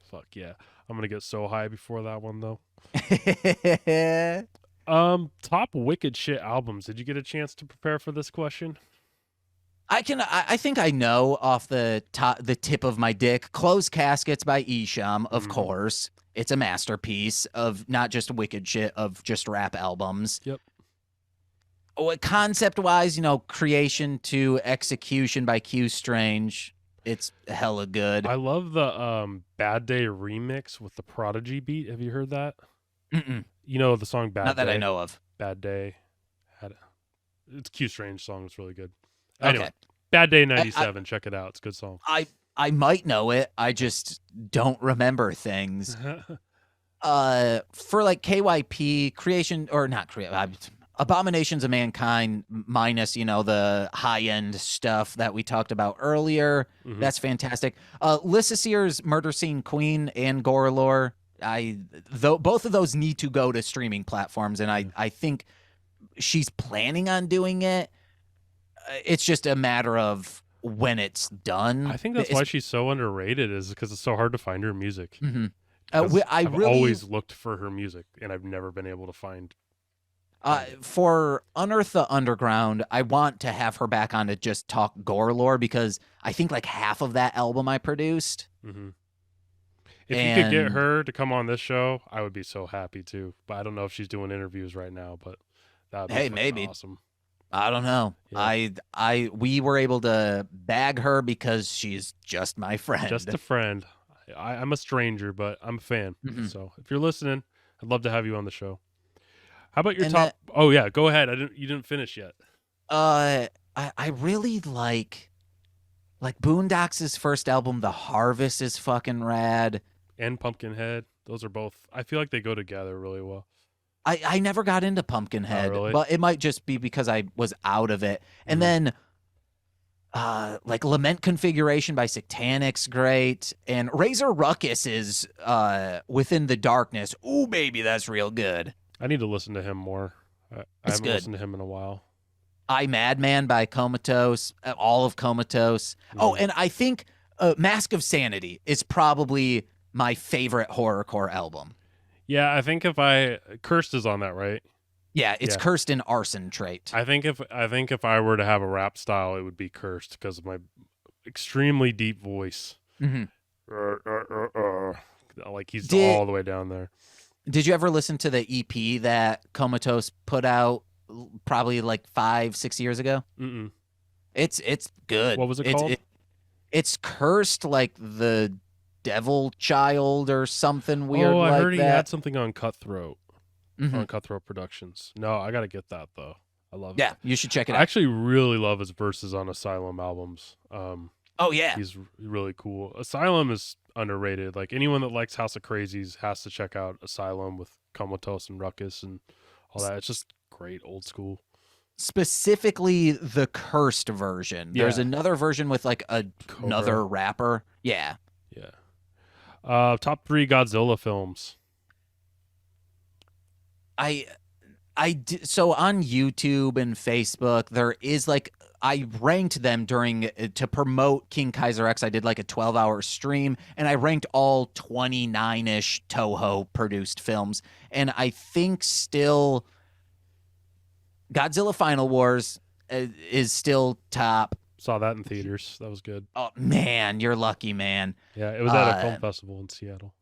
S2: Fuck yeah. I'm going to get so high before that one, though. Top wicked shit albums. Did you get a chance to prepare for this question?
S3: I think I know off the tip of my dick. Closed Caskets by Isham, of course. It's a masterpiece of not just wicked shit, of just rap albums.
S2: Yep.
S3: Concept-wise, Creation to Execution by Q Strange. It's hella good.
S2: I love the Bad Day remix with the Prodigy beat. Have you heard that?
S3: Mm-mm.
S2: You know the song Bad Day?
S3: Not that I know of.
S2: Bad Day. It's Q Strange song. It's really good.
S3: Okay.
S2: Anyway, Bad Day 97. Check it out. It's a good song.
S3: I might know it. I just don't remember things. For like KYP, Creation, or not Creation, Abominations of Mankind minus, the high-end stuff that we talked about earlier.
S2: Mhm.
S3: That's fantastic. Lyssa Cer's Murder Scene Queen and Gorelore, both of those need to go to streaming platforms, and I think she's planning on doing it. It's just a matter of when it's done.
S2: I think that's why she's so underrated, is because it's so hard to find her music.
S3: Mm-hmm.
S2: I've always looked for her music, and I've never been able to find.
S3: For Unearth the Underground, I want to have her back on to just talk gore lore, because I think like half of that album I produced.
S2: Mm-hmm. If you could get her to come on this show, I would be so happy too. But I don't know if she's doing interviews right now, but that would be
S3: maybe
S2: awesome.
S3: I don't know.
S2: Yeah.
S3: We were able to bag her because she's just my friend.
S2: Just a friend. I'm a stranger, but I'm a fan.
S3: Mm-hmm.
S2: So if you're listening, I'd love to have you on the show. How about your top? Oh yeah, go ahead. You didn't finish yet.
S3: I really like Boondocks' first album, The Harvest, is fucking rad.
S2: And Pumpkinhead. Those are both. I feel like they go together really well.
S3: I never got into Pumpkinhead,
S2: really?
S3: but it might just be because I was out of it. And then like Lament Configuration by Satanic's great, and Razor Ruckus is Within the Darkness. Ooh, baby, that's real good.
S2: I need to listen to him more. I haven't
S3: good.
S2: listened to him in a while.
S3: I Madman by Comatose, all of Comatose. Oh, and I think Mask of Sanity is probably my favorite horrorcore album.
S2: Yeah, I think Cursed is on that, right?
S3: Yeah, it's Cursed in Arson Trait.
S2: I think if I were to have a rap style, it would be Cursed because of my extremely deep voice.
S3: Mm-hmm.
S2: Like he's all the way down there.
S3: Did you ever listen to the EP that Comatose put out probably like 5-6 years ago?
S2: Mm-mm.
S3: It's good.
S2: What was it called?
S3: It's Cursed, like the Devil Child or something weird like that.
S2: I heard he had something on Cutthroat.
S3: Mm-hmm.
S2: On Cutthroat Productions. No, I got to get that though. I love it.
S3: Yeah, you should check it out.
S2: I actually really love his verses on Asylum albums.
S3: Oh yeah.
S2: He's really cool. Asylum is underrated. Like anyone that likes House of Crazies has to check out Asylum with Comatose and Ruckus and all that. It's just great, old school.
S3: Specifically the Cursed version.
S2: Yeah.
S3: There's another version with like another rapper. Yeah.
S2: Yeah. Top 3 Godzilla films.
S3: So on YouTube and Facebook, there is like, I ranked them to promote King Kaiser X. I did like a 12-hour stream, and I ranked all 29-ish Toho produced films. And I think still Godzilla Final Wars is still top.
S2: Saw that in theaters. That was good.
S3: Oh man, you're lucky, man.
S2: Yeah, it was at a film festival in Seattle.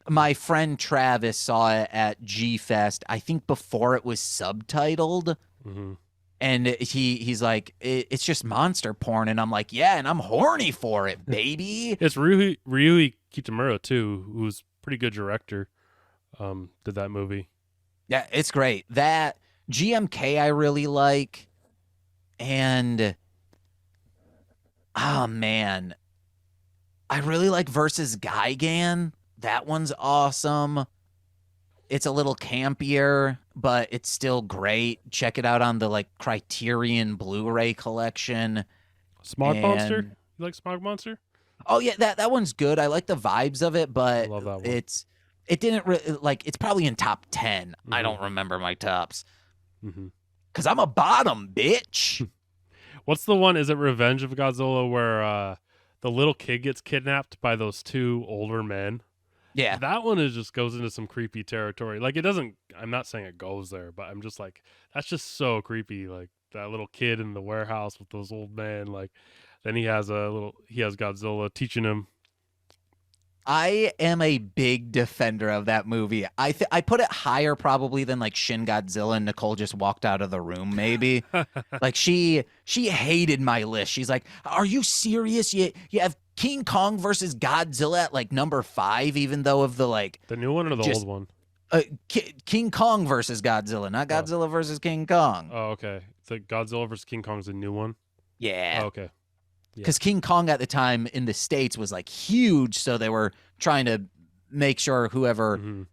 S3: My friend Travis saw it at G-Fest, I think before it was subtitled.
S2: Mm-hmm.
S3: And he's like, it's just monster porn. And I'm like, yeah, and I'm horny for it, baby.
S2: It's Ryuhei Kitamura, too, who's a pretty good director, did that movie.
S3: Yeah, it's great. That GMK I really like. And oh man, I really like Versus Gigan. That one's awesome. It's a little campier, but it's still great. Check it out on the like Criterion Blu-ray collection.
S2: Smog Monster?
S3: And
S2: You like Smog Monster?
S3: oh yeah, that one's good. I like the vibes of it,
S2: I
S3: but
S2: love that one.
S3: it didn't really like. It's probably in top 10. I
S2: Mhm.
S3: don't remember my tops
S2: Mm-hmm.
S3: because I'm a bottom bitch.
S2: What's the one? Is it Revenge of Godzilla where the little kid gets kidnapped by those two older men?
S3: Yeah,
S2: That one is just goes into some creepy territory. Like it doesn't. I'm not saying it goes there, but I'm just like that's just so creepy. Like that little kid in the warehouse with those old men. Like then he has Godzilla teaching him.
S3: I am a big defender of that movie. I put it higher probably than like Shin Godzilla, and Nicole just walked out of the room. Maybe like she hated my list. She's like, "Are you serious? You have King Kong versus Godzilla at like number 5, even though of the like
S2: The new one or the
S3: just-
S2: old one?
S3: King Kong versus Godzilla, not Godzilla versus King Kong."
S2: Oh, okay. So Godzilla versus King Kong is the new one.
S3: Yeah,
S2: Oh, okay.
S3: because King Kong at the time in the States was like huge, so they were trying to make sure whoever
S2: hmm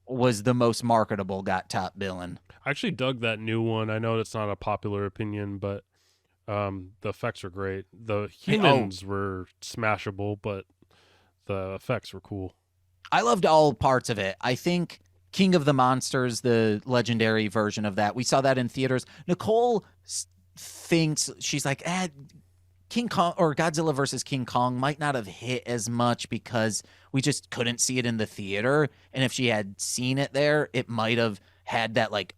S3: was the most marketable got top billing.
S2: I actually dug that new one. I know it's not a popular opinion, but the effects are great. The humans were smashable, but the effects were cool.
S3: I loved all parts of it. I think King of the Monsters, the legendary version of that, we saw that in theaters. Nicole thinks, she's like, King Kong or Godzilla versus King Kong might not have hit as much because we just couldn't see it in the theater. And if she had seen it there, it might have had that like,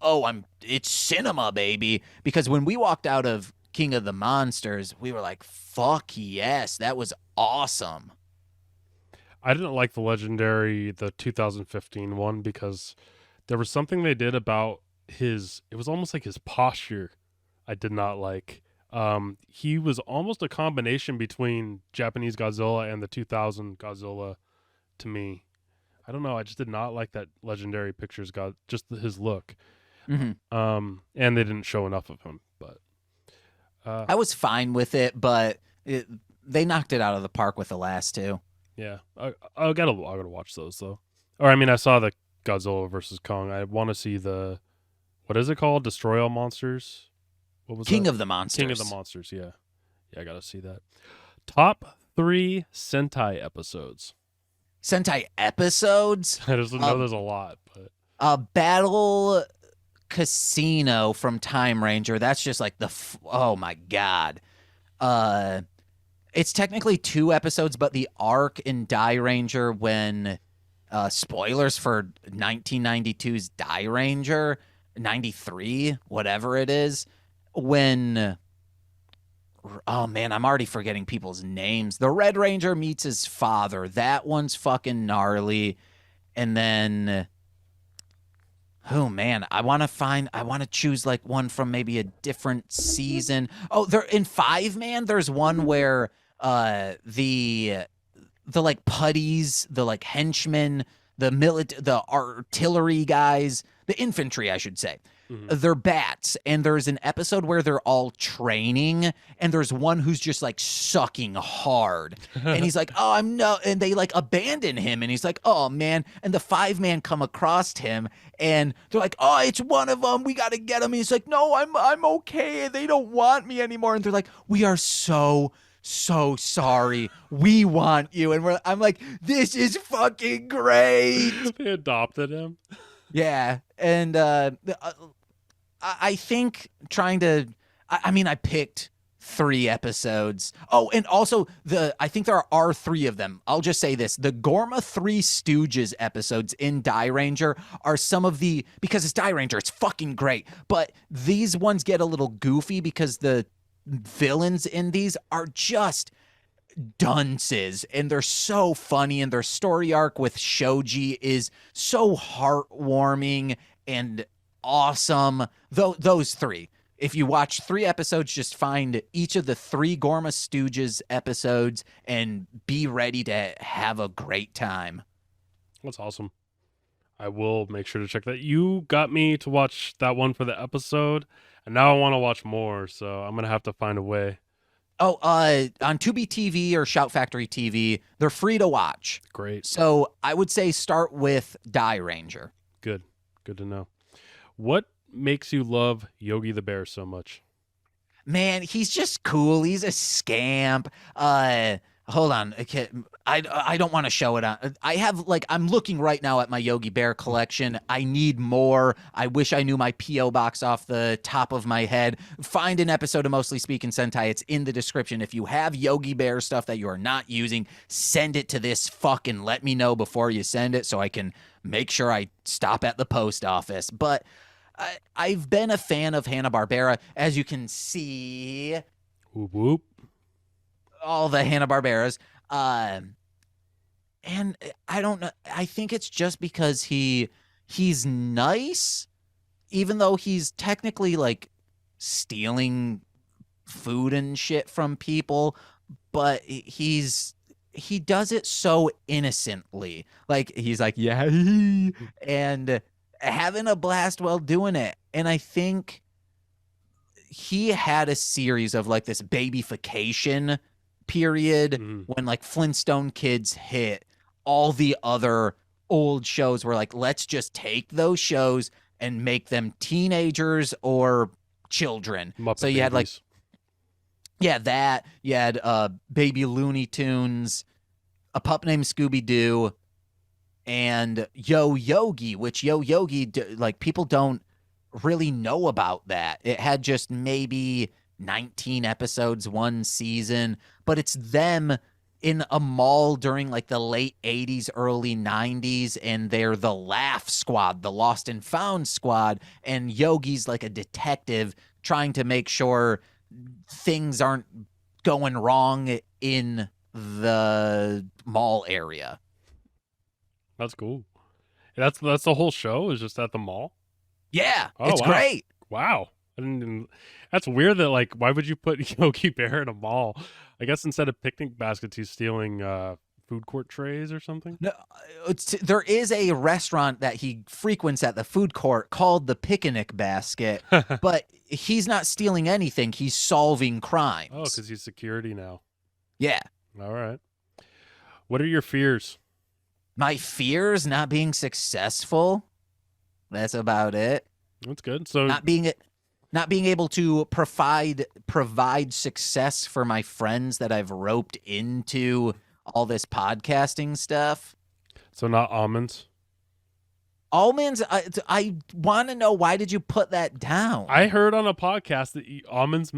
S3: it's cinema, baby. Because when we walked out of King of the Monsters, we were like, fuck yes, that was awesome.
S2: I didn't like the 2015 one because there was something they did about it was almost like his posture I did not like. He was almost a combination between Japanese Godzilla and the 2000 Godzilla to me. I don't know. I just did not like that Legendary Pictures just his look.
S3: Mm-hmm.
S2: And they didn't show enough of him, but
S3: I was fine with it, but they knocked it out of the park with the last two.
S2: yeah, I gotta watch those though. Or I mean, I saw the Godzilla versus Kong. I want to see what is it called? Destroy All Monsters. What was
S3: King
S2: that?
S3: of the Monsters.
S2: King of the Monsters. Yeah, I gotta see that. Top 3 Sentai episodes.
S3: Sentai episodes.
S2: I just know there's a lot, but
S3: Battle Casino from Time Ranger. That's just like oh my god. It's technically 2 episodes, but the arc in Die Ranger when spoilers for 1992's Die Ranger, 93, whatever it is, when oh man, I'm already forgetting people's names. The Red Ranger meets his father. That one's fucking gnarly. And then oh man, I want to choose like one from maybe a different season. Oh, there in 5 Man, there's one where the like putties, the like henchmen, the artillery guys, the infantry, I should say. They're bats, and there's an episode where they're all training, and there's one who's just like sucking hard, and he's like, "Oh, and they like abandon him, and he's like, "Oh man," and the 5 Man come across him, and they're like, "Oh, it's one of them. We got to get him." And he's like, "No, I'm okay. They don't want me anymore," and they're like, "We are so sorry. We want you." And I'm like, this is fucking great.
S2: they adopted him.
S3: Yeah, and I think I picked 3 episodes. Oh, and also I think there are 3 of them. I'll just say this. The Gorma 3 Stooges episodes in Die Ranger are because it's Die Ranger, it's fucking great. But these ones get a little goofy because the villains in these are just dunces, and they're so funny, and their story arc with Shoji is so heartwarming and awesome. Those 3, if you watch 3 episodes, just find each of the 3 Gorma Stooges episodes and be ready to have a great time.
S2: That's awesome. I will make sure to check that. You got me to watch that one for the episode, and now I want to watch more, so I'm gonna have to find a way.
S3: Oh, on Tubi TV or Shout Factory TV, they're free to watch.
S2: Great.
S3: So I would say start with Die Ranger.
S2: Good to know. What makes you love Yogi the Bear so much?
S3: Man, he's just cool. He's a scamp. Hold on. Okay, I don't want to show it on. I have I'm looking right now at my Yogi Bear collection. I need more. I wish I knew my PO box off the top of my head. Find an episode of Mostly Speaking Sentai. It's in the description. If you have Yogi Bear stuff that you are not using, send it to this fucking. Let me know before you send it so I can make sure I stop at the post office. But I've been a fan of Hanna-Barbera, as you can see.
S2: Whoop whoop.
S3: All the Hanna-Barberas. And I don't know. I think it's just because he's nice, even though he's technically stealing food and shit from people, but he does it so innocently. He's like, yeah, and having a blast while doing it. And I think he had a series of this babyfication period when Flintstone Kids hit. All the other old shows were let's just take those shows and make them teenagers or children.
S2: Muppet
S3: so you
S2: Babies.
S3: had that. You had Baby Looney Tunes, A Pup Named Scooby-Doo, and Yo Yogi, which Yo Yogi, people don't really know about that. It had just maybe 19 episodes, one season, but it's them in a mall during the late 80s, early 90s, and they're the Laugh Squad, the Lost and Found Squad, and Yogi's a detective trying to make sure things aren't going wrong in the mall area.
S2: That's cool. That's the whole show is just at the mall?
S3: Yeah,
S2: Oh,
S3: it's
S2: wow.
S3: great.
S2: Wow. That's weird that why would you put Yogi Bear in a mall? I guess instead of picnic baskets, he's stealing food court trays or something.
S3: No, there is a restaurant that he frequents at the food court called the Picnic Basket, but he's not stealing anything. He's solving crimes.
S2: Oh, because he's security now.
S3: Yeah.
S2: All right. What are your fears?
S3: My fears, not being successful. That's about it.
S2: That's good. So
S3: Not being able to provide success for my friends that I've roped into all this podcasting stuff.
S2: So not almonds.
S3: Almonds, I want to know, why did you put that down?
S2: I heard on a podcast that almonds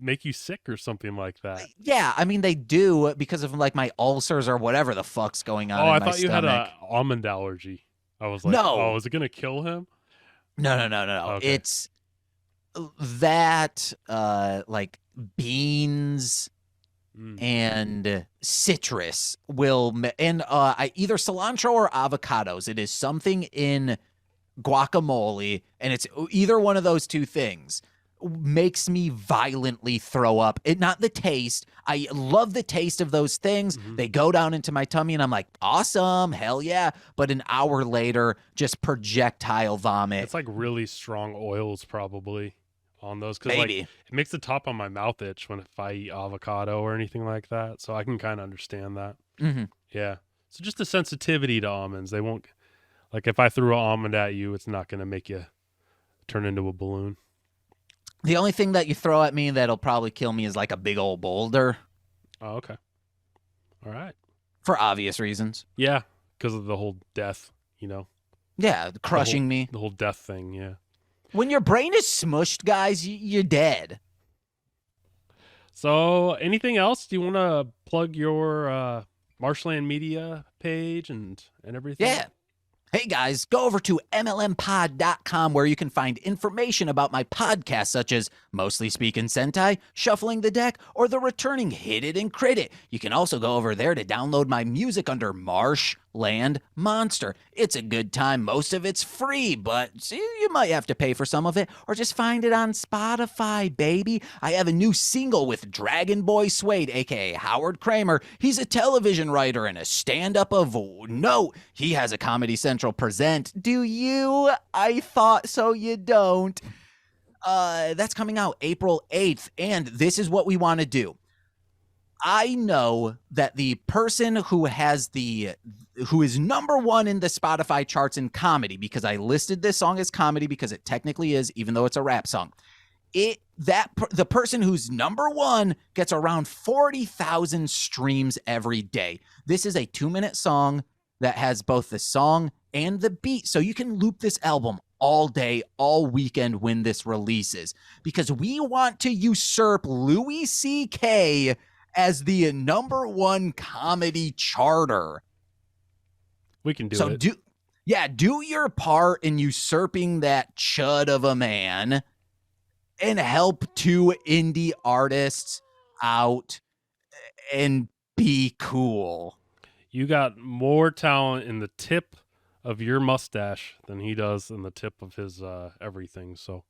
S2: make you sick or something like that.
S3: Yeah, I mean they do because of my ulcers or whatever the fuck's going on.
S2: Oh,
S3: in
S2: I
S3: my
S2: thought you had
S3: stomach.
S2: an almond allergy. I was like,
S3: No.
S2: oh, is it gonna kill him?
S3: No.
S2: Okay.
S3: It's that beans and citrus and either cilantro or avocados. It is something in guacamole, and it's either one of those two things makes me violently throw up. Not the taste. I love the taste of those things. They go down into my tummy and I'm like, awesome, hell yeah. But an hour later, just projectile vomit.
S2: It's really strong oils probably on those because
S3: Maybe.
S2: it makes the top of my mouth itch if I eat avocado or anything like that. So I can kind of understand that.
S3: Mm-hmm.
S2: Yeah. So just a sensitivity to almonds. They won't if I threw an almond at you, it's not going to make you turn into a balloon.
S3: The only thing that you throw at me that'll probably kill me is a big old boulder.
S2: Oh, okay. All right.
S3: For obvious reasons.
S2: Yeah, because of the whole death,
S3: Yeah, crushing me.
S2: the whole death thing. Yeah.
S3: When your brain is smushed, guys, you're dead.
S2: So, anything else? Do you want to plug your Marsh Land Media page and everything?
S3: Yeah. Hey guys, go over to mlmpod.com where you can find information about my podcasts such as Mostly Speaking Sentai, Shuffling the Deck, or the returning Hit It and Crit It. You can also go over there to download my music under Marsh Land Monster. It's a good time. Most of it's free, but you might have to pay for some of it or just find it on Spotify, baby. I have a new single with Dragon Boy Suede, aka Howard Kramer. He's a television writer and a stand-up of note. He has a Comedy Central present. Do you? I thought so. You don't. That's coming out April 8th, and this is what we want to do. I know that the person who is number one in the Spotify charts in comedy, because I listed this song as comedy because it technically is, even though it's a rap song. The person who's number one gets around 40,000 streams every day. This is a 2-minute song that has both the song and the beat, so you can loop this album all day, all weekend when this releases, because we want to usurp Louie CK as the number one comedy charter.
S2: We can do it.
S3: Do your part in usurping that chud of a man and help 2 indie artists out and be cool.
S2: You got more talent in the tip of your mustache than he does in the tip of his everything. So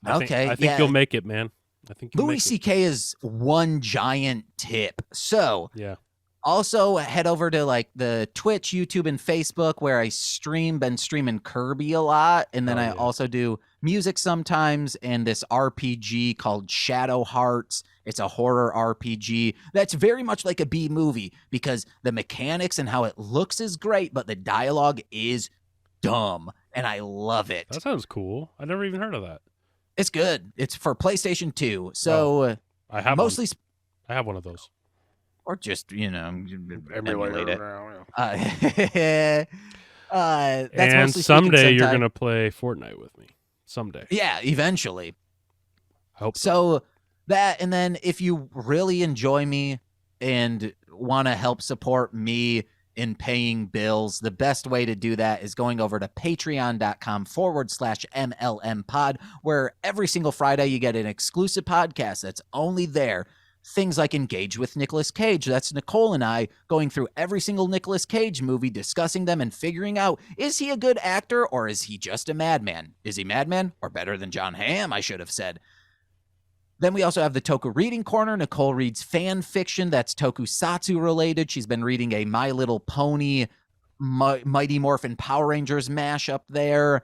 S2: I think you'll make it, man. I think
S3: Louie CK is one giant tip. So
S2: yeah.
S3: Also head over to like the Twitch, YouTube, and Facebook where I been streaming Kirby a lot. And then I also do music sometimes and this RPG called Shadow Hearts. It's a horror RPG that's very much like a B movie because the mechanics and how it looks is great, but the dialogue is dumb. And I love it.
S2: That sounds cool. I never even heard of that.
S3: It's good. It's for PlayStation 2. So
S2: I have
S3: mostly
S2: I have one of those.
S3: Or just, emulate it. That's
S2: and someday you're going to play Fortnite with me. Someday.
S3: Yeah, eventually.
S2: I hope
S3: so. That, and then if you really enjoy me and want to help support me in paying bills, the best way to do that is going over to patreon.com/MLM pod, where every single Friday you get an exclusive podcast that's only there. Things like Engage with Nicolas Cage. That's Nicole and I going through every single Nicolas Cage movie, discussing them and figuring out, is he a good actor or is he just a madman? Is he madman or better than John Hamm, I should have said. Then we also have the Toku Reading Corner. Nicole reads fan fiction that's tokusatsu related. She's been reading a My Little Pony, Mighty Morphin Power Rangers mashup there.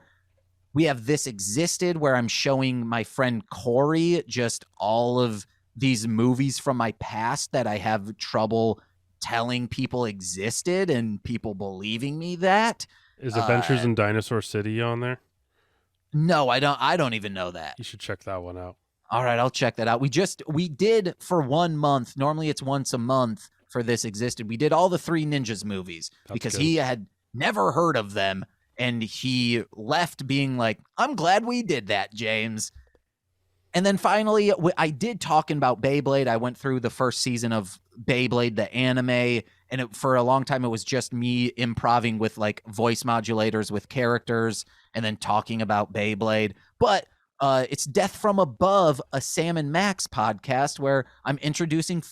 S3: We have This Existed, where I'm showing my friend Corey just all of these movies from my past that I have trouble telling people existed and people believing me that.
S2: Is Adventures in Dinosaur City on there?
S3: No, I don't even know that.
S2: You should check that one out.
S3: All right, I'll check that out. We did for 1 month. Normally it's once a month for This Existed. We did all the Three Ninjas movies because he had never heard of them. And he left being like, I'm glad we did that, James. And then finally, I did talking about Beyblade. I went through the first season of Beyblade, the anime, and for a long time, it was just me improvising with like voice modulators with characters and then talking about Beyblade. But it's Death from Above, a Sam and Max podcast where I'm introducing.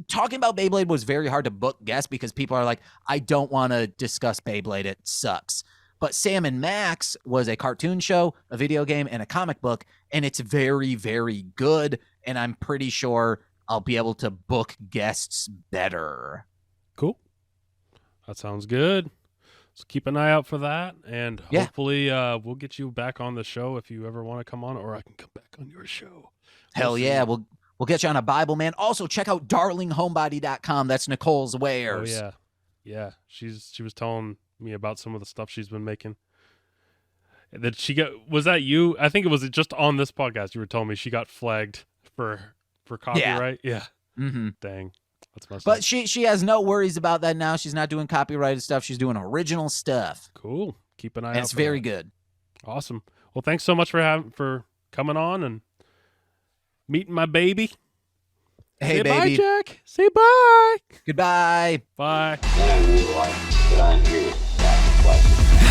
S3: Talking about Beyblade was very hard to book guests because people are like, I don't want to discuss Beyblade. It sucks. But Sam and Max was a cartoon show, a video game, and a comic book, and it's very, very good, and I'm pretty sure I'll be able to book guests better.
S2: Cool. That sounds good. So keep an eye out for that, and hopefully we'll get you back on the show if you ever want to come on, or I can come back on your show.
S3: Hell yeah, we'll get you on a Bible, man. Also, check out darlinghomebody.com. That's Nicole's wares.
S2: Oh, yeah. She was telling me about some of the stuff she's been making. That was that you? I think it was just on this podcast you were telling me she got flagged for copyright. Yeah.
S3: Mm-hmm.
S2: Dang. That's messed
S3: up. But she has no worries about that now. She's not doing copyrighted stuff. She's doing original stuff.
S2: Cool. Keep an eye out.
S3: And it's very good.
S2: Awesome. Well, thanks so much for coming on and meeting my baby.
S3: Hey,
S2: say
S3: baby.
S2: Bye, Jack. Say bye.
S3: Goodbye.
S2: Bye.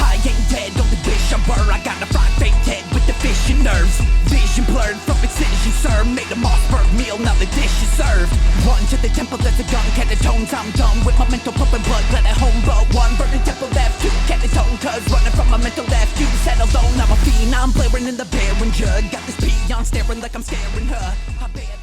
S1: I ain't dead, don't the bitch I'm burr. I got a fried fake head with the fish and nerves. Vision blurred from excision, sir. Made a Mossberg meal, now the dish is served. Run to the temple, there's a gun, catacombs. I'm done with my mental pumping blood, glad at home, but one blaring in the barren jug. Got this peon staring like I'm scaring her. I bet